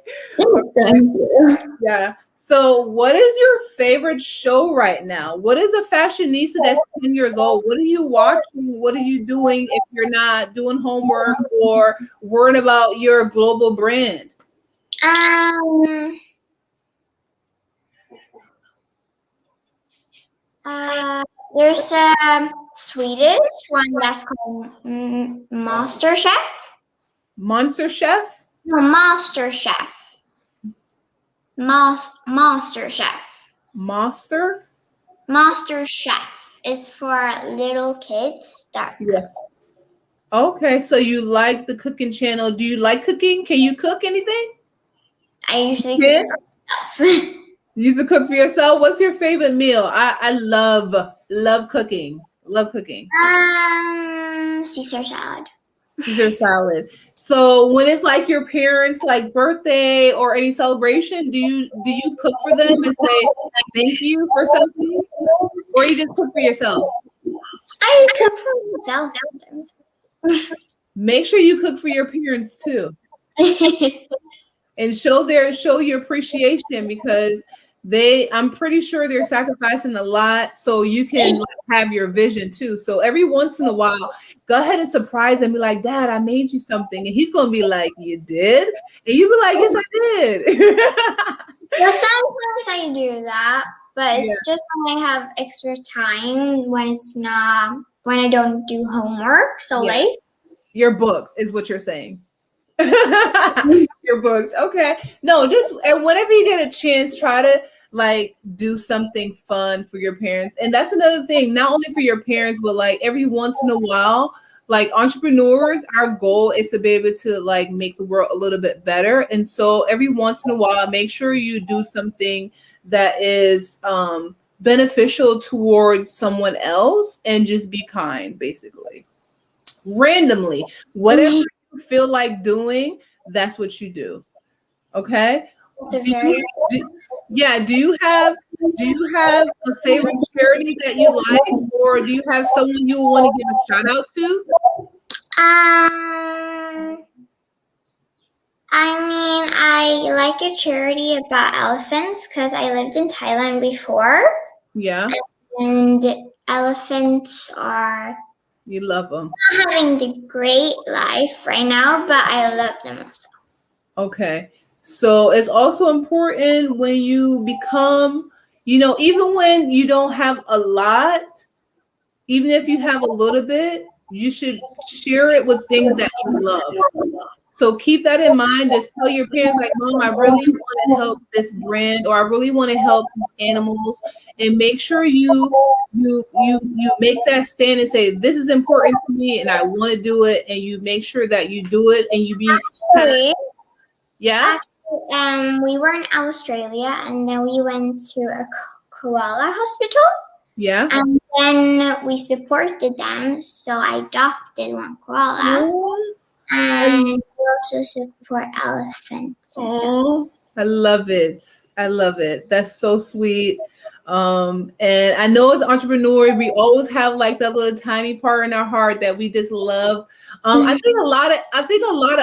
Yeah. So what is your favorite show right now? What is a fashionista that's 10 years old? What are you watching? What are you doing if you're not doing homework or worrying about your global brand? There's a Swedish one that's called Master Chef. Monster Chef? No, Master Chef. Master Chef. Master? Master Chef. It's for little kids that cook. Okay, so you like the cooking channel. Do you like cooking? Can you cook anything? I usually cook for myself. You used to cook for yourself? What's your favorite meal? I love cooking. Love cooking. Caesar salad. Caesar salad. So when it's like your parents' like birthday or any celebration, do you cook for them and say thank you for something, or you just cook for yourself? I cook for myself sometimes. Make sure you cook for your parents too, and show your appreciation, because I'm pretty sure they're sacrificing a lot so you can have your vision too. So every once in a while, go ahead and surprise them. Be like, Dad, I made you something. And he's going to be like, you did? And you be like, yes, I did. Well, sometimes I do that, but it's just when I have extra time, when I don't do homework so late. You're booked is what you're saying. You're booked. Okay. No, and whenever you get a chance, try to like do something fun for your parents. And that's another thing, not only for your parents, but like every once in a while, like entrepreneurs, our goal is to be able to like make the world a little bit better. And so every once in a while, make sure you do something that is beneficial towards someone else, and just be kind, basically. Randomly, whatever you feel like doing, that's what you do. Okay. Do you, do you have a favorite charity that you like, or do you have someone you want to give a shout out to? I mean, I like a charity about elephants because I lived in Thailand before. Yeah. And elephants are You love them. not having the great life right now, but I love them also. Okay. So it's also important when you become, even when you don't have a lot, even if you have a little bit, you should share it with things that you love. So keep that in mind. Just tell your parents, like, Mom, I really want to help this brand, or I really want to help animals, and make sure you make that stand and say, this is important to me and I want to do it, and you make sure that you do it, and you be yeah. We were in Australia, and then we went to a koala hospital. Yeah. And then we supported them, so I adopted one koala. And we also support elephants. Oh, I love it. I love it. That's so sweet. And I know as entrepreneurs, we always have like that little tiny part in our heart that we just love. I think a lot of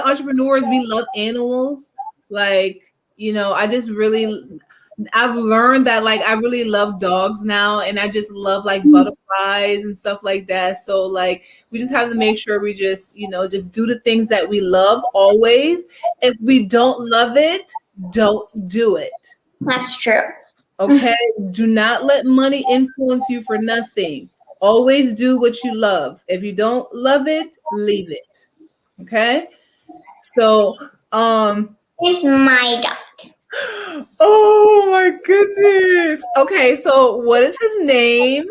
entrepreneurs, we love animals. Like, I've learned that like I really love dogs now, and I just love like butterflies and stuff like that. So like we just have to make sure we just just do the things that we love always. If we don't love it, don't do it. That's true. Okay? Do not let money influence you for nothing. Always do what you love. If you don't love it, leave it. Okay? So here's my dog. Oh my goodness. Okay, so what is his name?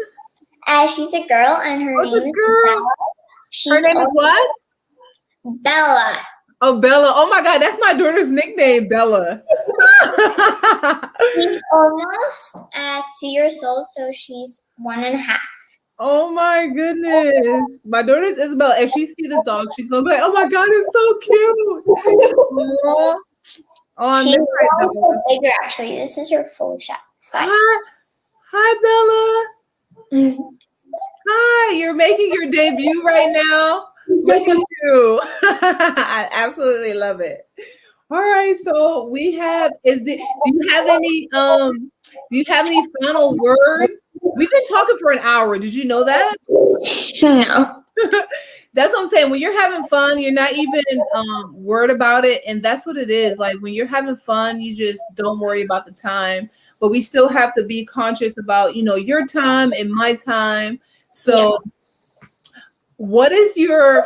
She's a girl, and her name is Bella. Her name is what? Bella. Oh, Bella. Oh my God, that's my daughter's nickname, Bella. She's almost 2 years old, so she's 1.5. Oh my goodness. My daughter's Isabel. If she sees this dog, she's gonna be like, oh my God, it's so cute. Oh, she's bigger, actually. This is her full size. Hi, Bella. Hi, you're making your debut right now. Look at you. I absolutely love it. All right, so we have. Do you have any final words? We've been talking for an hour. Did you know that? No. That's what I'm saying. When you're having fun, you're not even worried about it. And that's what it is. Like when you're having fun, you just don't worry about the time. But we still have to be conscious about, your time and my time. So what is your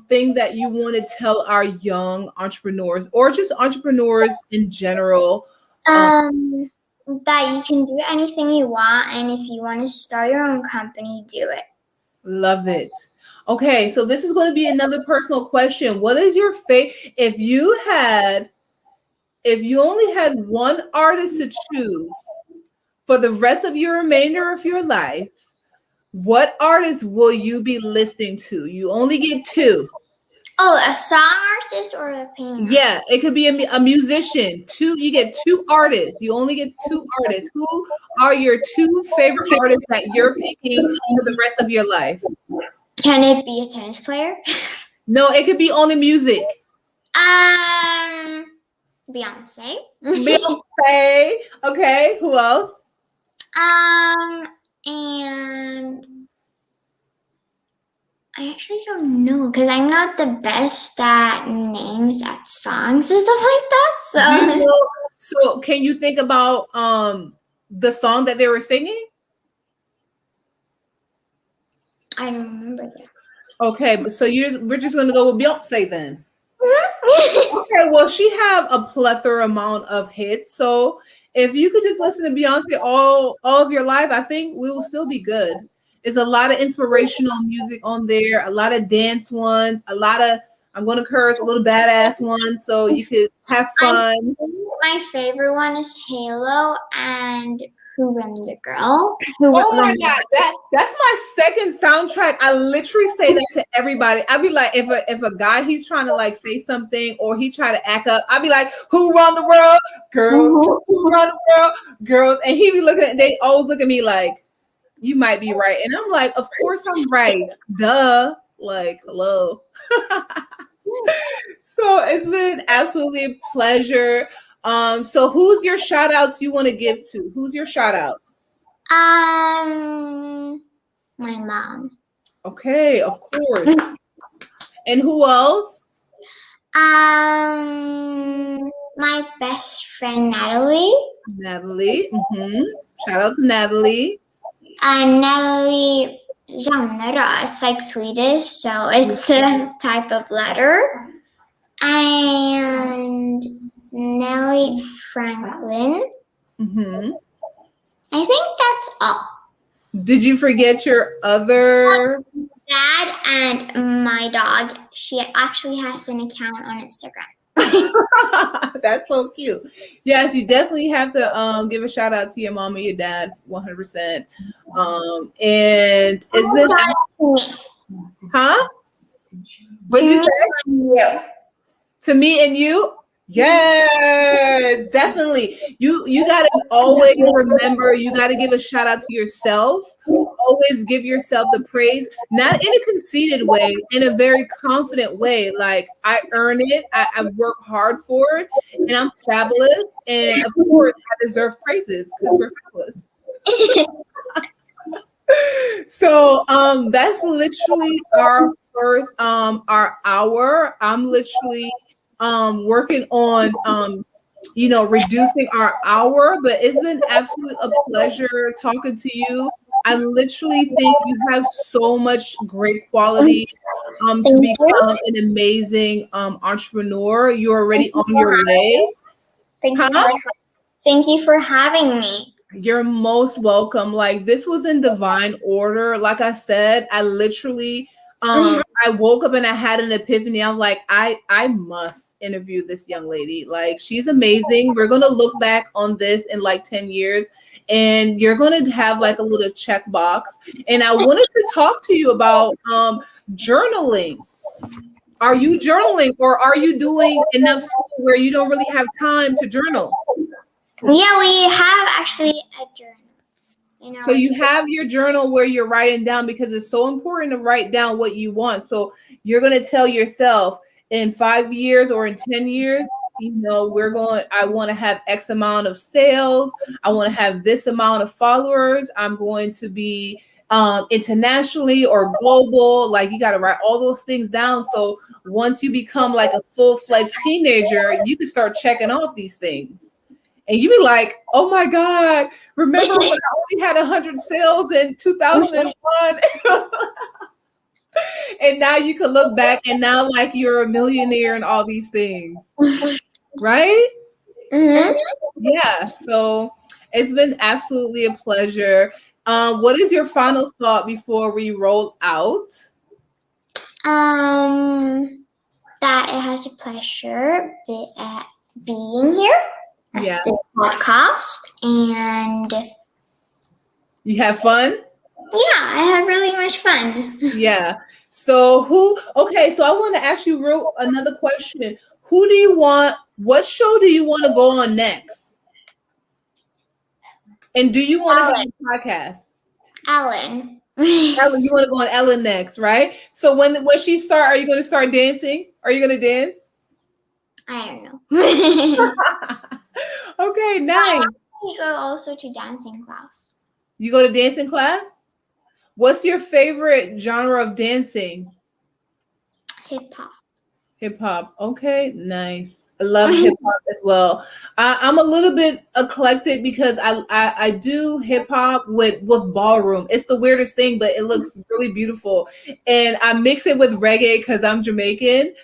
thing that you want to tell our young entrepreneurs, or just entrepreneurs in general? That you can do anything you want, and if you want to start your own company, do it. Love it. Okay, so this is going to be another personal question. What is your favorite? If you only had one artist to choose for the rest of your remainder of your life, what artist will you be listening to? You only get two. Oh, a song artist or a painter? Yeah, it could be a musician. You get two artists. You only get two artists. Who are your two favorite artists that you're picking for the rest of your life? Can it be a tennis player? No, it could be only music. Beyonce. Beyonce. Okay, who else? And I actually don't know, because I'm not the best at names at songs and stuff like that. So can you think about the song that they were singing? I don't remember that. Okay, but so we're just gonna go with Beyonce then. Okay, well, she have a plethora amount of hits. So if you could just listen to Beyonce all of your life, I think we will still be good. It's a lot of inspirational music on there, a lot of dance ones, a lot of, I'm going to curse, a little badass ones, so you could have fun. My favorite one is Halo and Who Run the Girl. Oh my God, that's my second soundtrack. I literally say that to everybody. I'd be like, if a guy, he's trying to like say something or he try to act up, I'd be like, who run the world? Girls. Who run the world? Girls. And he be looking at, they always look at me like, you might be right. And I'm like, of course I'm right. Duh. Like, hello. So it's been absolutely a pleasure. So who's your shout outs you want to give to? Who's your shout out? My mom. Okay, of course. And who else? My best friend Natalie. Natalie. Shout out to Natalie. Natalie Janera. It's like Swedish, so it's a type of letter. And Nellie Franklin. I think that's all. Did you forget your other? Dad and my dog. She actually has an account on Instagram. That's so cute. Yes, you definitely have to give a shout out to your mom and your dad, 100%. And it's been, huh? What did you say? To me and you? Yes, definitely. You gotta always remember, you gotta give a shout out to yourself. Always give yourself the praise, not in a conceited way, in a very confident way. Like, I earn it, I work hard for it, and I'm fabulous. And of course, I deserve praises because we're fabulous. So that's literally our first our hour. I'm literally working on reducing our hour, but it's been absolutely a pleasure talking to you. I literally think you have so much great quality to become an amazing entrepreneur. You're already on your way. Thank you for having me. You're most welcome. Like, this was in divine order. Like I said, I literally I woke up and I had an epiphany. I'm like, I must interview this young lady. Like, she's amazing. We're gonna look back on this in like 10 years, and you're gonna have like a little checkbox. And I wanted to talk to you about journaling. Are you journaling, or are you doing enough school where you don't really have time to journal? Yeah, we have actually a journal. So you have your journal where you're writing down, because it's so important to write down what you want. So you're going to tell yourself in 5 years or in 10 years, I want to have X amount of sales. I want to have this amount of followers. I'm going to be internationally or global. Like, you got to write all those things down. So once you become like a full-fledged teenager, you can start checking off these things. And you be like, oh my God, remember when I only had 100 sales in 2001? And now you can look back and now like you're a millionaire and all these things, right? Yeah, so it's been absolutely a pleasure. What is your final thought before we roll out? That it has a pleasure being here. Yeah. The podcast, and you have fun? Yeah, I had really much fun. Yeah. So so I want to ask you another question. What show do you want to go on next? And do you want to have a podcast? Ellen, you want to go on Ellen next, right? So when she start, are you going to start dancing? Are you going to dance? I don't know. Okay, nice. I go also to dancing class. You go to dancing class? What's your favorite genre of dancing? Hip hop. Hip hop. Okay, nice. I love hip hop as well. I'm a little bit eclectic because I do hip hop with ballroom. It's the weirdest thing, but it looks really beautiful. And I mix it with reggae because I'm Jamaican.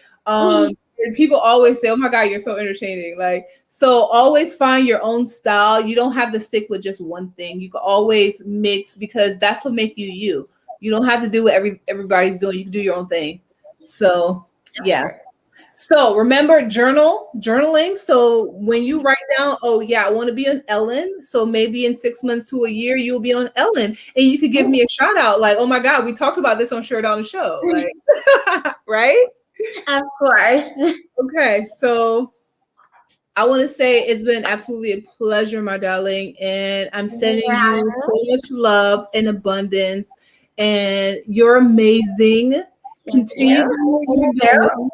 And people always say, "Oh my God, you're so entertaining!" Like, so always find your own style. You don't have to stick with just one thing. You can always mix because that's what makes you you. You don't have to do what everybody's doing. You can do your own thing. So yeah. So remember journaling. So when you write down, oh yeah, I want to be on Ellen. So maybe in 6 months to a year, you'll be on Ellen, and you could give me a shout out, like, oh my God, we talked about this on Sheridonna show, like, right? Of course. Okay, so I want to say it's been absolutely a pleasure, my darling, and I'm sending you so much love and abundance, and you're amazing. Continue what you're doing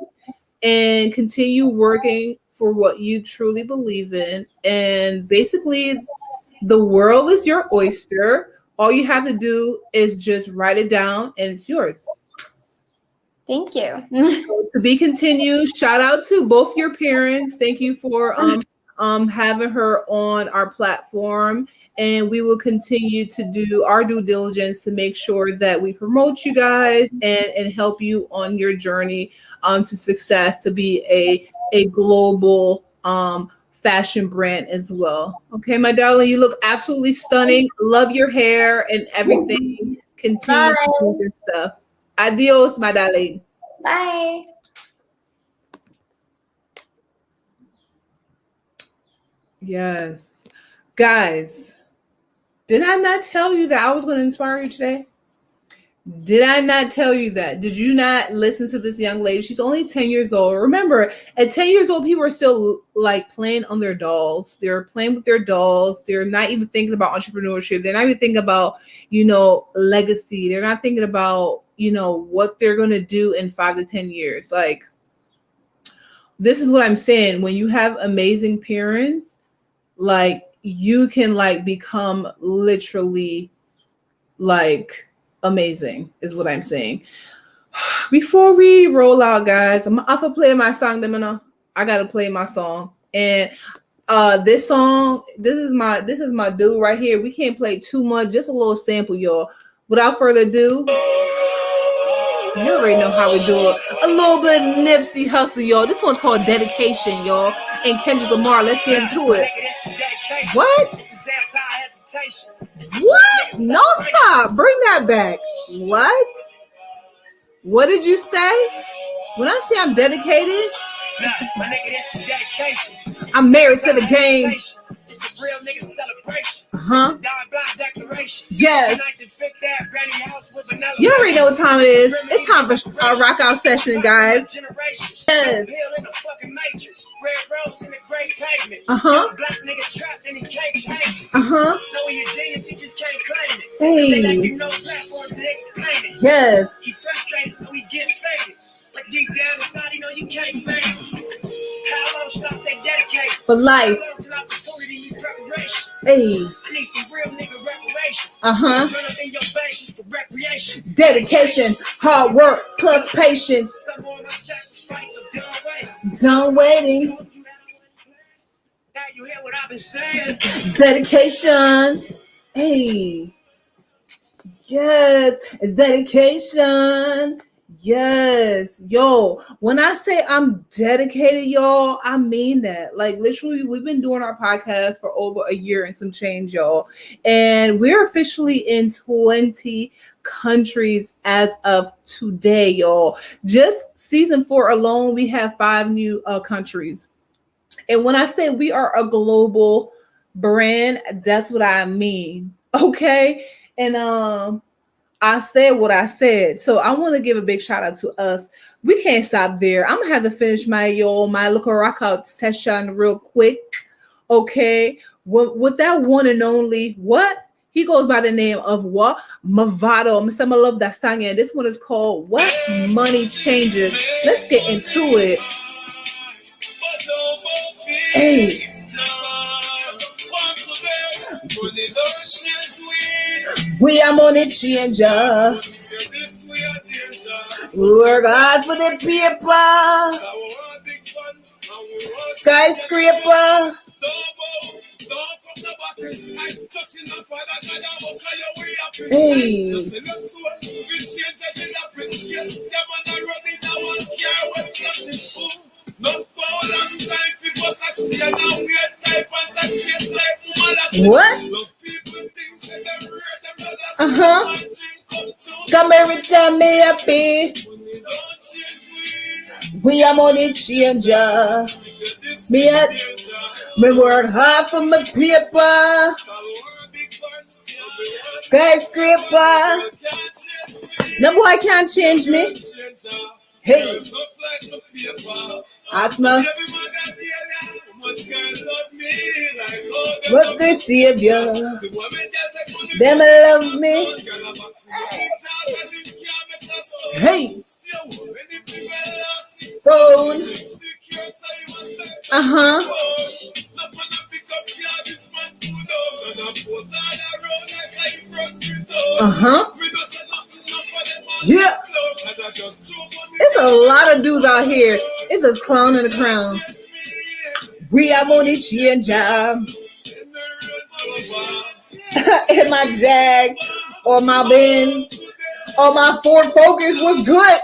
and continue working for what you truly believe in. And basically, the world is your oyster. All you have to do is just write it down, and it's yours. Thank you. So to be continued. Shout out to both your parents. Thank you for having her on our platform. And we will continue to do our due diligence to make sure that we promote you guys and help you on your journey to success, to be a global fashion brand as well. Okay, my darling, you look absolutely stunning. Love your hair and everything. Continue to do your stuff. Adios, my darling. Bye. Yes. Guys, did I not tell you that I was going to inspire you today? Did I not tell you that? Did you not listen to this young lady? She's only 10 years old. Remember, at 10 years old, people are still like playing on their dolls. They're playing with their dolls. They're not even thinking about entrepreneurship. They're not even thinking about, legacy. They're not thinking about, what they're going to do in 5 to 10 years. Like, this is what I'm saying. When you have amazing parents, like, you can like become literally like amazing is what I'm saying. Before we roll out, guys, I'm gonna play my song. I gotta play my song. And this song, this is my dude right here. We can't play too much, just a little sample, y'all. Without further ado, you already know how we do it. A little bit of Nipsey Hussle, y'all. This one's called Dedication, y'all. And Kendrick Lamar, let's get into it. What? What? No, stop. Bring that back. What? What did you say? When I say I'm dedicated, I'm married to the game. It's a real nigga celebration. Yes. You already know what time it is. It's time for our rock out session, guys. Yes. Hey. Yes. But deep down inside, you can't fake it. How long should I stay dedicated? For life. Hey. I need some real nigga reparations. Run up in your bank just for recreation. Dedication, hard work, plus patience. Some more of my sacrifice, I'm done waiting. Now you hear what I've been saying. Dedication. Hey. Yes. Dedication. Yes, yo, when I say I'm dedicated, y'all, I mean that. Like, literally, we've been doing our podcast for over a year and some change, y'all. And we're officially in 20 countries as of today, y'all. Just season 4 alone, we have 5 new countries. And when I say we are a global brand, that's what I mean. Okay. And I said what I said. So I want to give a big shout out to us. We can't stop there. I'm going to have to finish my little rock out session real quick. Okay. With that one and only, what? He goes by the name of what? Mavado. I love that song. And this one is called What Money Changes. Let's get into it. Hey. We are money changer. We work hard for the people. Skyscraper. Hey. What? Come every time me happy. We are money changer. Me work hard for my paper. Skyscraper. No boy can't change me. Hey. Asthma. What the savior. Them love me. Hey. Phone. Yeah. It's a lot of dudes out here. It's a clown in a crown. We are money changer. In my Jag or my Ben or my Ford Focus was good.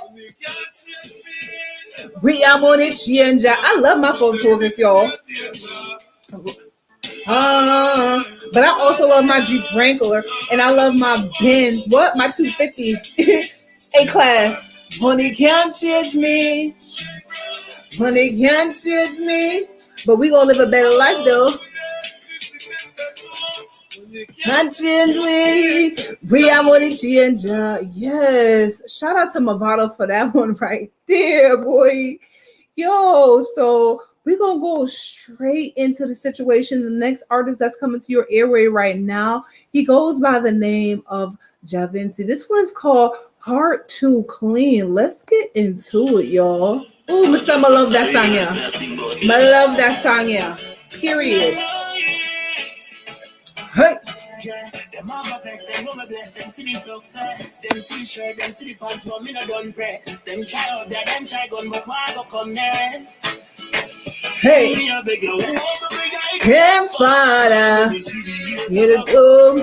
We are money changer. I love my Ford Focus, y'all. But I also love my Jeep Wrangler and I love my Benz. What? My 250 A-Class. Money can't change me. Money can't change me. But we gonna live a better life though. Can't change me. We are money changer. Yes. Shout out to Movado for that one right there, boy. Yo, so we're going to go straight into the situation. The next artist that's coming to your airway right now, he goes by the name of Javinci. This one's called Hard to Clean. Let's get into it, y'all. Oh, Mr. I love that song, yeah. I love that song, yeah. Period. Hey. Them have a vex, them no bless, them see the success. Them see shirt, them see the pants, but me no done press. Them try out there, them try gun, but why go come next? Hey, grandfather, get it go.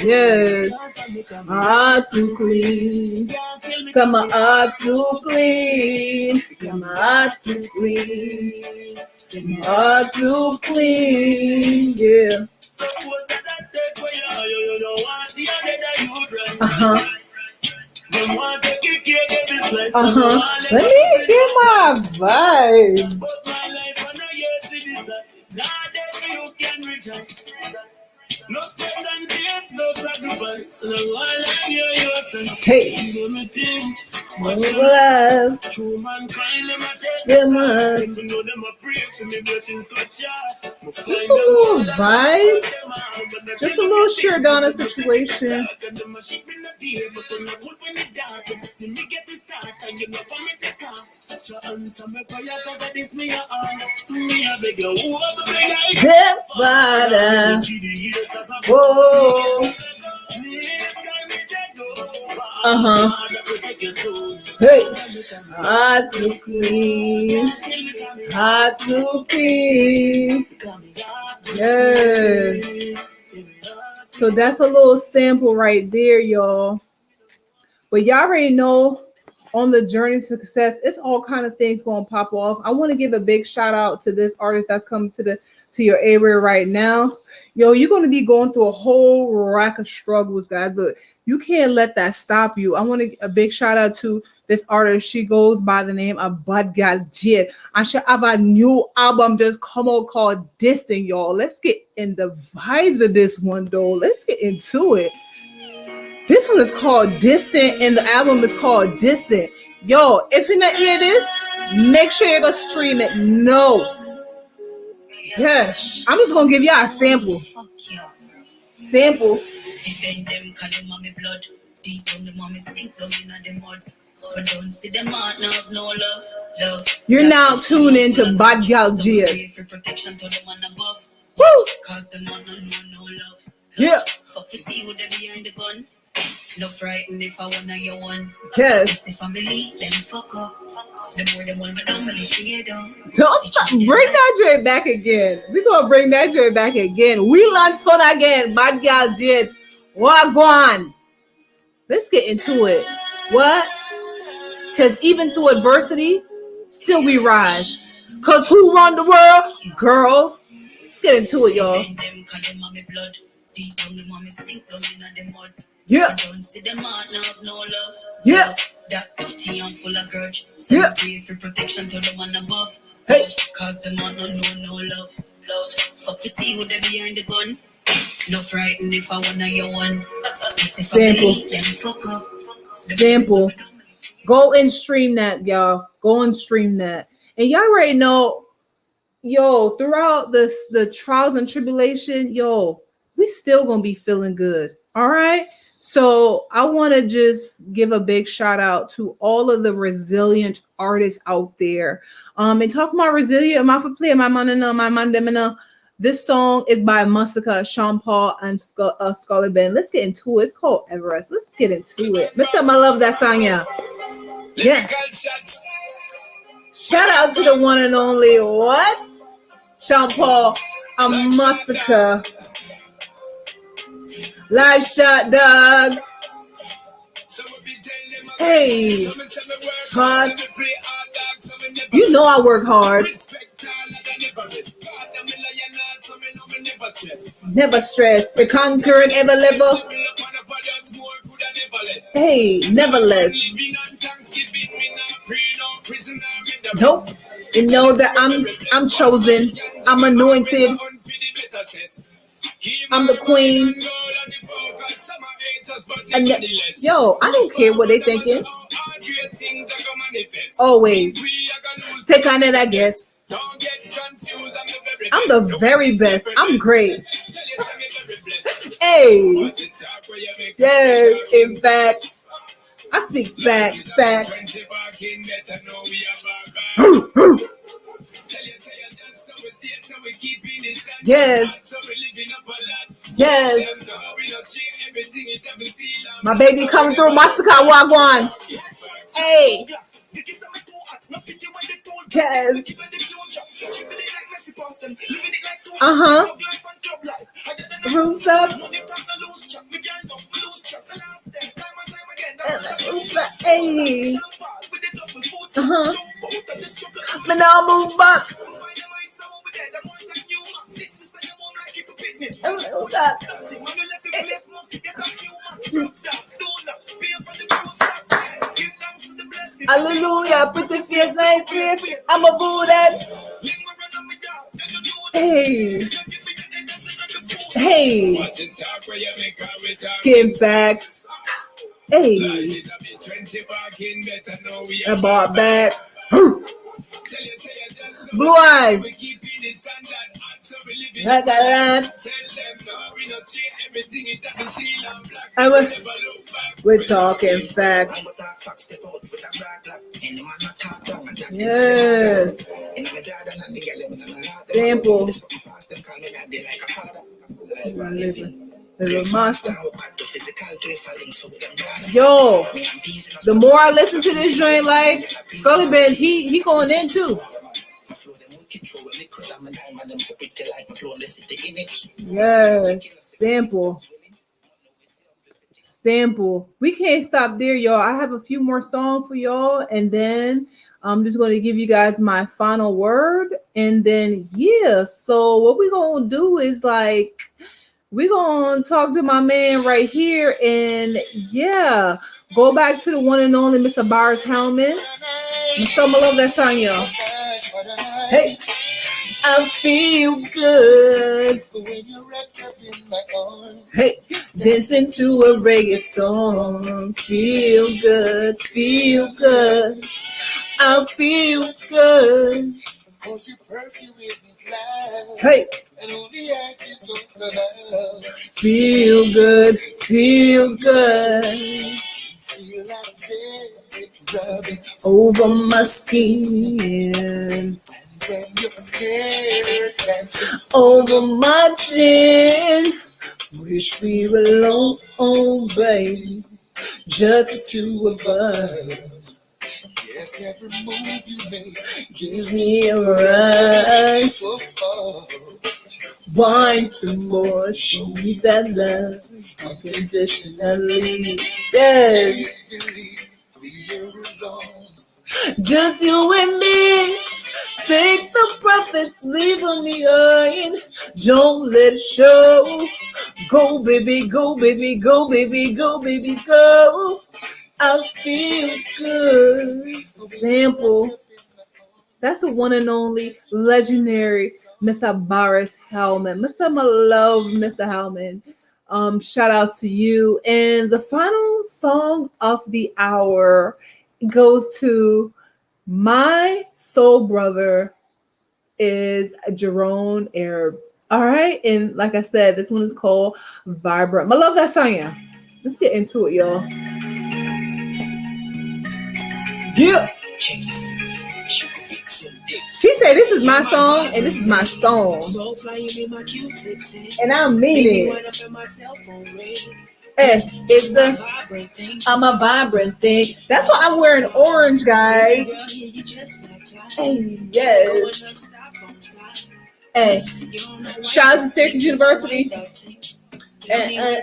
Yes, my heart too clean. Come my heart too clean. Come my heart too clean. My heart too clean. Yeah. Let me get my vibe. No second tears, no sacrifice. Hey, love. True mankind, them a just a little vibe. Just a little Sheridonna situation. Death Father. Whoa. Hey. Heart to clean. Heart to clean. Yes. So that's a little sample right there, y'all. But y'all already know on the journey to success, it's all kind of things going to pop off. I want to give a big shout out to this artist that's coming to your area right now. Yo, you're going to be going through a whole rack of struggles, guys, but you can't let that stop you. I want to a big shout out to this artist. She goes by the name of Bad Gal Jid. And she have a new album just come out called Distant, y'all. Let's get in the vibes of this one, though. Let's get into it. This one is called Distant, and the album is called Distant. Yo, if you're not hear this, make sure you go stream it. No. Yes. I'm just going to give y'all a sample. Sample. You're now tuned into Bad Gal Jid. Woo! Yeah. No frightened if I wanna you one. Yes. If I'm lead, then fuck up. The more than one, but don't believe don't stop. Bring that joy back again. We're gonna bring that joy back again. We learn fun again. Bad Gal Jid. What go on? Let's get into it. What? Because even through adversity, still we rise. Because who run the world? Girls. Let's get into it, y'all. Yeah. Yeah. That dirty and full of grudge. Yeah. For protection to the one above. Hey. Cause them not no love. Fuck we see who they behind the gun. No frightened if I wanna your one. Example. Go and stream that, y'all. Go and stream that. And y'all already know, yo, throughout the trials and tribulation, yo, we still gonna be feeling good. All right. So I want to just give a big shout out to all of the resilient artists out there. And talking about resilient, my play, my man, this song is by Masika, Sean Paul, and Scully Ben. Let's get into it. It's called Everest. Let's get into it. Mr. I love that song, yeah. Yeah. Shout out to the one and only what? Sean Paul and Masika. Live shot, dog. Hey, hard. You know I work hard. Never stress. The conquer and ever level. Hey, never less. Nope. You know that I'm chosen. I'm anointed. I'm the queen. And yo, I don't care what they thinking. Always. Take on it, I guess. I'm the very best. I'm great. Hey. Yes, in fact. I speak facts. Yes. Yes. My baby coming through Mastercard Wagwan. Hey. Yes. Roots up. Hey. But now move back. Hallelujah, put the face like this. I'm a Buddha. Hey. Hey. Kim facts. Hey. I bought back. Blue eyes. Like that. We're talking facts. Yes. Sample. Little monster. Yo, the more I listen to this joint, like Scully Ben, he going in too. Yes, sample. We can't stop there, y'all. I have a few more songs for y'all, and then I'm just going to give you guys my final word, and then yeah. So what we gonna do is like we're gonna talk to my man right here, and yeah, go back to the one and only Mr. Boris Hellman. I love that song, y'all. Hey. I feel good when you're wrapped up in my arms. Hey, dancing to a reggae song. Feel good, feel good. I feel good. Cause your perfume isn't loud. Hey, and only I can talk about. Feel good, feel good. Feel like it rubbing over my skin. When your hair dances over my chin, wish we were alone, oh baby, just the two of us. Yes, every move you make gives me a rush. Wine some more, show me that love unconditionally. Yes. We are alone. Just you and me. Take the profits, leaving me earning. Don't let it show. Go, baby, go, baby, go, baby, go, baby, go. I feel good. Example. That's the one and only legendary Mr. Boris Hellman. Mr. I love Mr. Hellman. Shout out to you. And the final song of the hour goes to my soul brother is Jerome Arab. All right. And like I said, this one is called Vibrant. I love that song, yeah. Let's get into it, y'all. Yeah. She said, this is my song and this is my song. And I mean it. It's the I'm a vibrant thing. That's why I'm wearing orange, guys. Hey, yes. Hey, shout out to Syracuse University. Hey,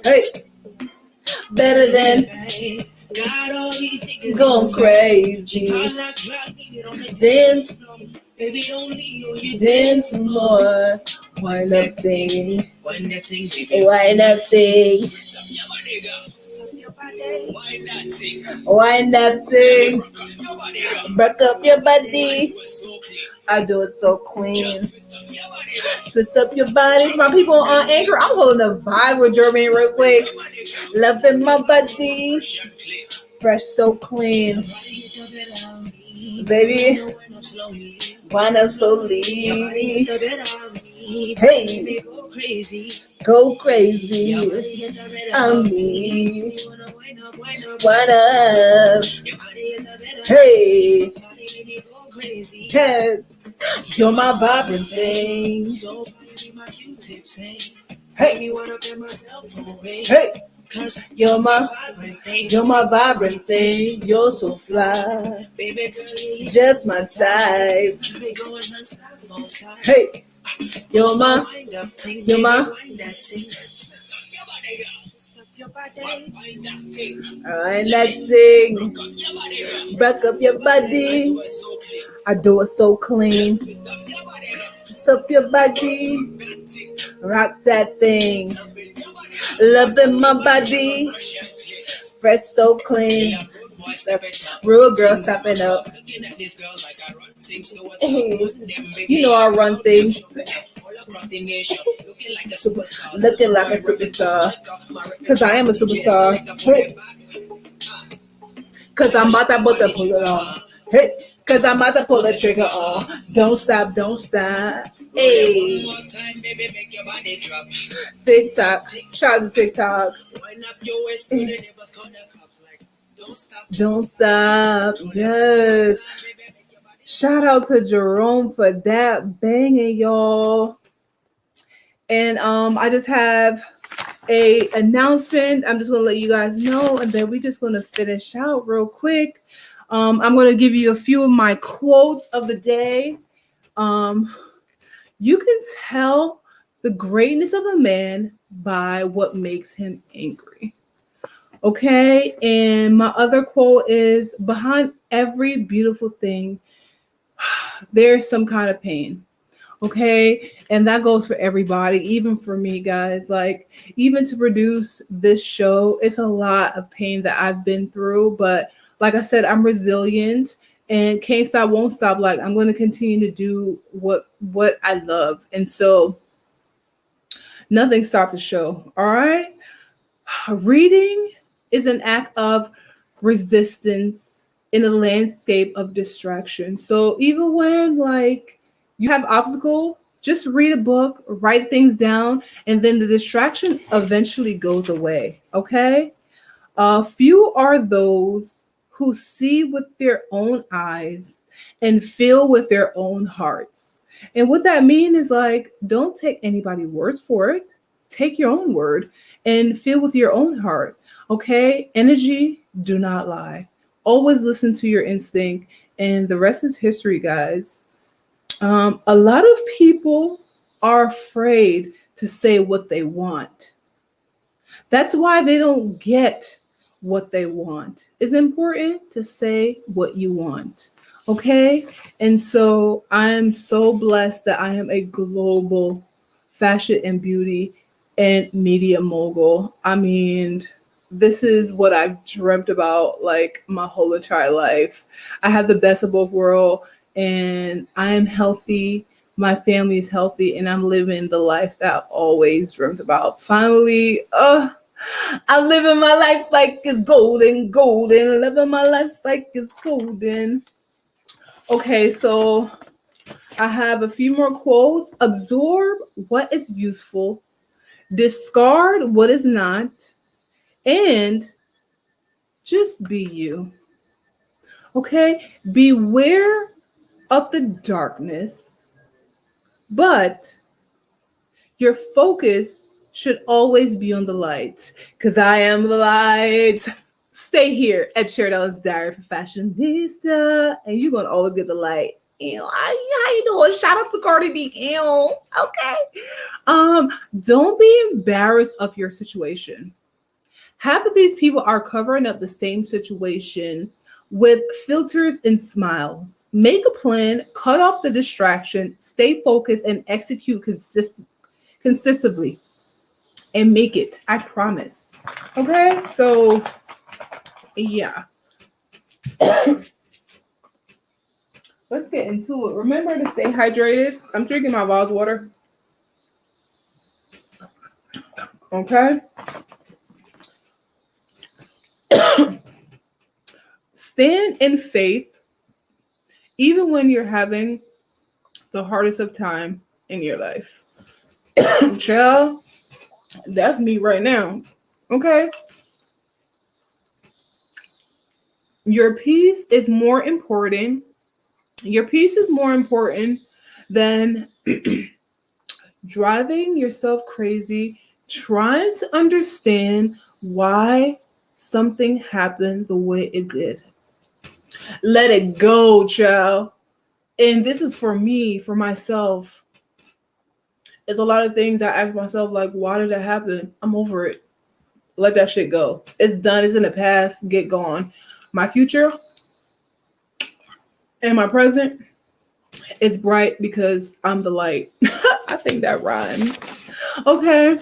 hey, better than going crazy. Dance, dance more. Wind up thing. Wind up thing. Wind that thing. Break up your body. I do it so clean. Twist up your body. My people on Anchor, I'm holding a vibe with Jermaine real quick. Loving my body. Fresh, so clean. Baby, wind up slowly. Hey, go crazy on me. Wind up. Hey, yes, you're my vibrant thing. Hey, hey, you're my vibrant thing. You're so fly, just my type. Hey, you're my. And that thing, break up your body. I do it so clean. Twist up your body, rock that thing. Loving my body, fresh, so clean. Real girl stepping up. Hey, you know I run things. Looking like a superstar. Cause I am a superstar. Hey. Cause I'm about to pull it on. Hey. Cause I'm about to pull the trigger on. Don't stop, don't stop. Hey. TikTok. Shout out to TikTok. Don't stop. Yes. Shout out to Jerome for that banging, y'all. And I just have a announcement. I'm just gonna let you guys know, and then we're just gonna finish out real quick. I'm gonna give you a few of my quotes of the day. You can tell the greatness of a man by what makes him angry. Okay, and my other quote is, behind every beautiful thing, there's some kind of pain. Okay, and that goes for everybody, even for me, guys. Like, even to produce this show, it's a lot of pain that I've been through. But like I said, I'm resilient and can't stop, won't stop. Like, I'm going to continue to do what I love. And so nothing stopped the show. All right. Reading is an act of resistance in a landscape of distraction. So even when like you have obstacle, just read a book, write things down, and then the distraction eventually goes away. Okay. Few are those who see with their own eyes and feel with their own hearts. And what that means is, like, don't take anybody's words for it. Take your own word and feel with your own heart. Okay. Energy, do not lie. Always listen to your instinct, and the rest is history, guys. A lot of people are afraid to say what they want. That's why they don't get what they want. It's important to say what you want. Okay? And so I'm so blessed that I am a global fashion and beauty and media mogul. I mean, this is what I've dreamt about like my whole entire life. I have the best of both worlds, and I am healthy. My family is healthy, and I'm living the life that I've always dreamt about. Finally, I'm living my life like it's golden, golden. Living my life like it's golden. Okay, so I have a few more quotes. Absorb what is useful, discard what is not, and just be you. Okay? Beware of the darkness, but your focus should always be on the light, because I am the light. Stay here at Sheridonna's Diary for Fashionista, and you're going to always get the light. Ew, how you doing? Shout out to Cardi B. Ew. Okay. Don't be embarrassed of your situation. Half of these people are covering up the same situation with filters and smiles. Make a plan, cut off the distraction, stay focused, and execute consistently, and make it. I promise. Okay, so yeah. Let's get into it. Remember to stay hydrated. I'm drinking my Vaz water. Okay. Stand in faith even when you're having the hardest of time in your life. Child, that's me right now. Okay. Your peace is more important. Your peace is more important than driving yourself crazy, trying to understand why something happened the way it did. Let it go, child. And this is for me, for myself. It's a lot of things I ask myself, like, why did that happen? I'm over it. Let that shit go. It's done. It's in the past. Get gone. My future and my present is bright because I'm the light. I think that rhymes. Okay.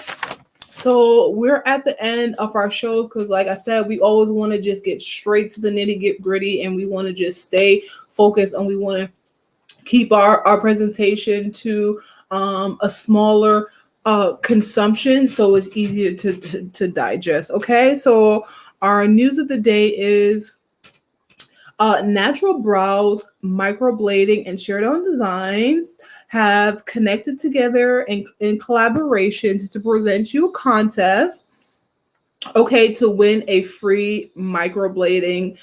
So we're at the end of our show because, like I said, we always want to just get straight to the nitty gritty, and we want to just stay focused, and we want to keep our presentation to a smaller consumption, so it's easier to digest. Okay, so our news of the day is Natural Brows, Microblading, and Sheridonna Designs have connected together in collaboration to present you a contest, okay, to win a free microblading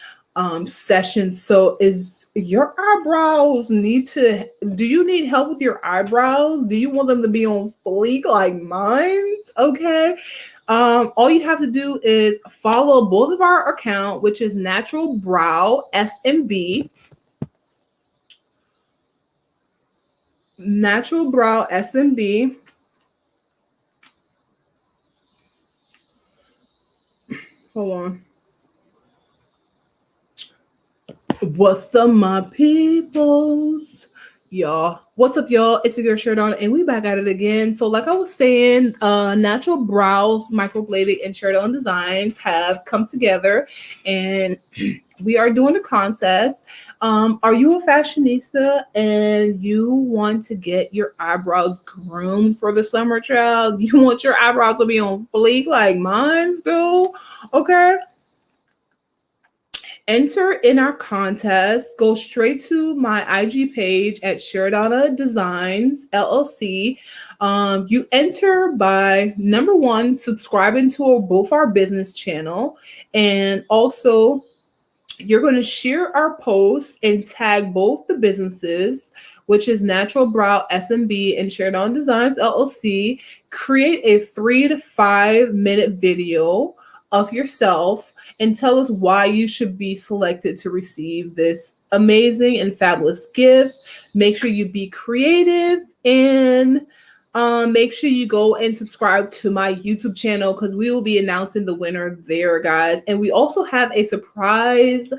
session. So is your eyebrows do you need help with your eyebrows? Do you want them to be on fleek like mine? Okay. All you have to do is follow both of our account, which is Natural Brow SMB. Natural Brow SMB. Hold on. What's up, my peoples? Y'all. What's up, y'all? It's your girl Sheridonna, and we back at it again. So like I was saying, Natural Brows, Microblading, and Sheridonna Designs have come together, and we are doing a contest. Are you a fashionista and you want to get your eyebrows groomed for the summer, child? You want your eyebrows to be on fleek like mine do? Okay. Enter in our contest. Go straight to my IG page at Sheridonna Designs LLC. You enter by, number one, subscribing to both our business channel, and also you're going to share our post and tag both the businesses, which is Natural Brow SMB and Sheridonna Designs LLC. Create a 3 to 5 minute video of yourself and tell us why you should be selected to receive this amazing and fabulous gift. Make sure you be creative and make sure you go and subscribe to my YouTube channel because we will be announcing the winner there, guys. And we also have a surprise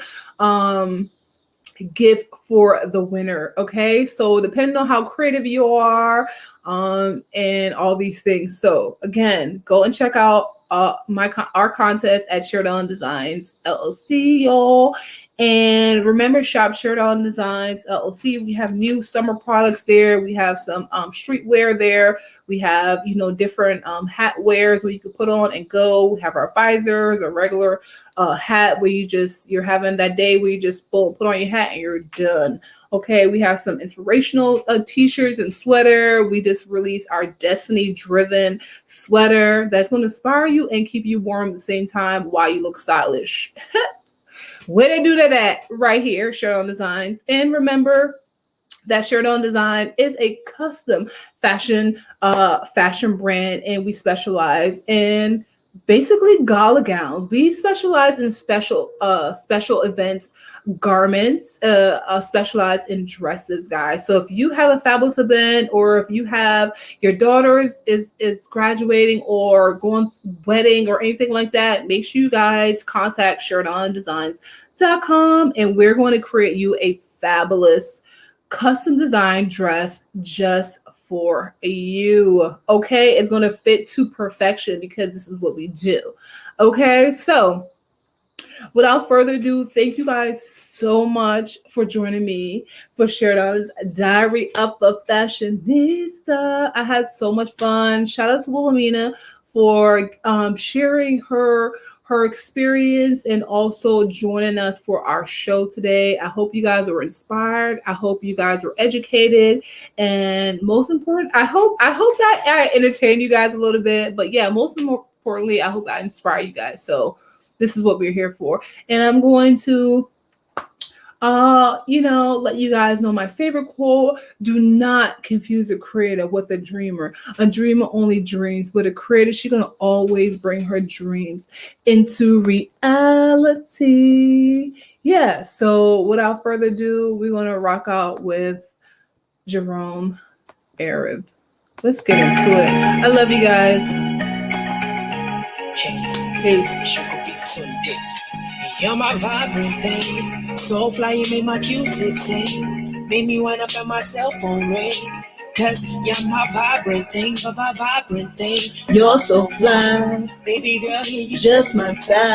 gift for the winner. Okay, so depending on how creative you are, and all these things. So again, go and check out our contest at Sheridonna Designs LLC, y'all. And remember, shop Sheridonna Designs LLC. We have new summer products there. We have some streetwear there. We have, different hat wears where you can put on and go. We have our visors, a regular hat where you're having that day where you just put on your hat and you're done. Okay, we have some inspirational t-shirts and sweater. We just released our Destiny-driven sweater that's going to inspire you and keep you warm at the same time while you look stylish. Where they do that at? Right here, Sheridonna Designs. And remember that Sheridonna Design is a custom fashion brand, and we specialize in basically gala gowns. We specialize in special events, garments, specialize in dresses, guys. So if you have a fabulous event, or if you have your daughter is graduating or going wedding or anything like that, make sure you guys contact SheridonnaDesigns.com, and we're going to create you a fabulous custom design dress just for you. Okay, it's going to fit to perfection because this is what we do. Okay, so without further ado, thank you guys so much for joining me for Sheridonna's Diary of a Fashionista. I had so much fun. Shout out to Wilhelmina for sharing her experience and also joining us for our show today. I hope you guys were inspired. I hope you guys were educated, and most important, I hope that I entertained you guys a little bit. But yeah, most importantly, I hope I inspire you guys. So this is what we're here for. And I'm going to let you guys know my favorite quote. Do not confuse a creator with a dreamer. A dreamer only dreams, but a creator, she's going to always bring her dreams into reality. Yeah, so without further ado, we're going to rock out with Jerome Arab. Let's get into it. I love you guys. Peace. You're my vibrant thing, so fly, you make my Q-tips sing, made me wind up at my cell phone ring, cause you're my vibrant thing, vibrant thing. You're so fly, baby girl, you just my type.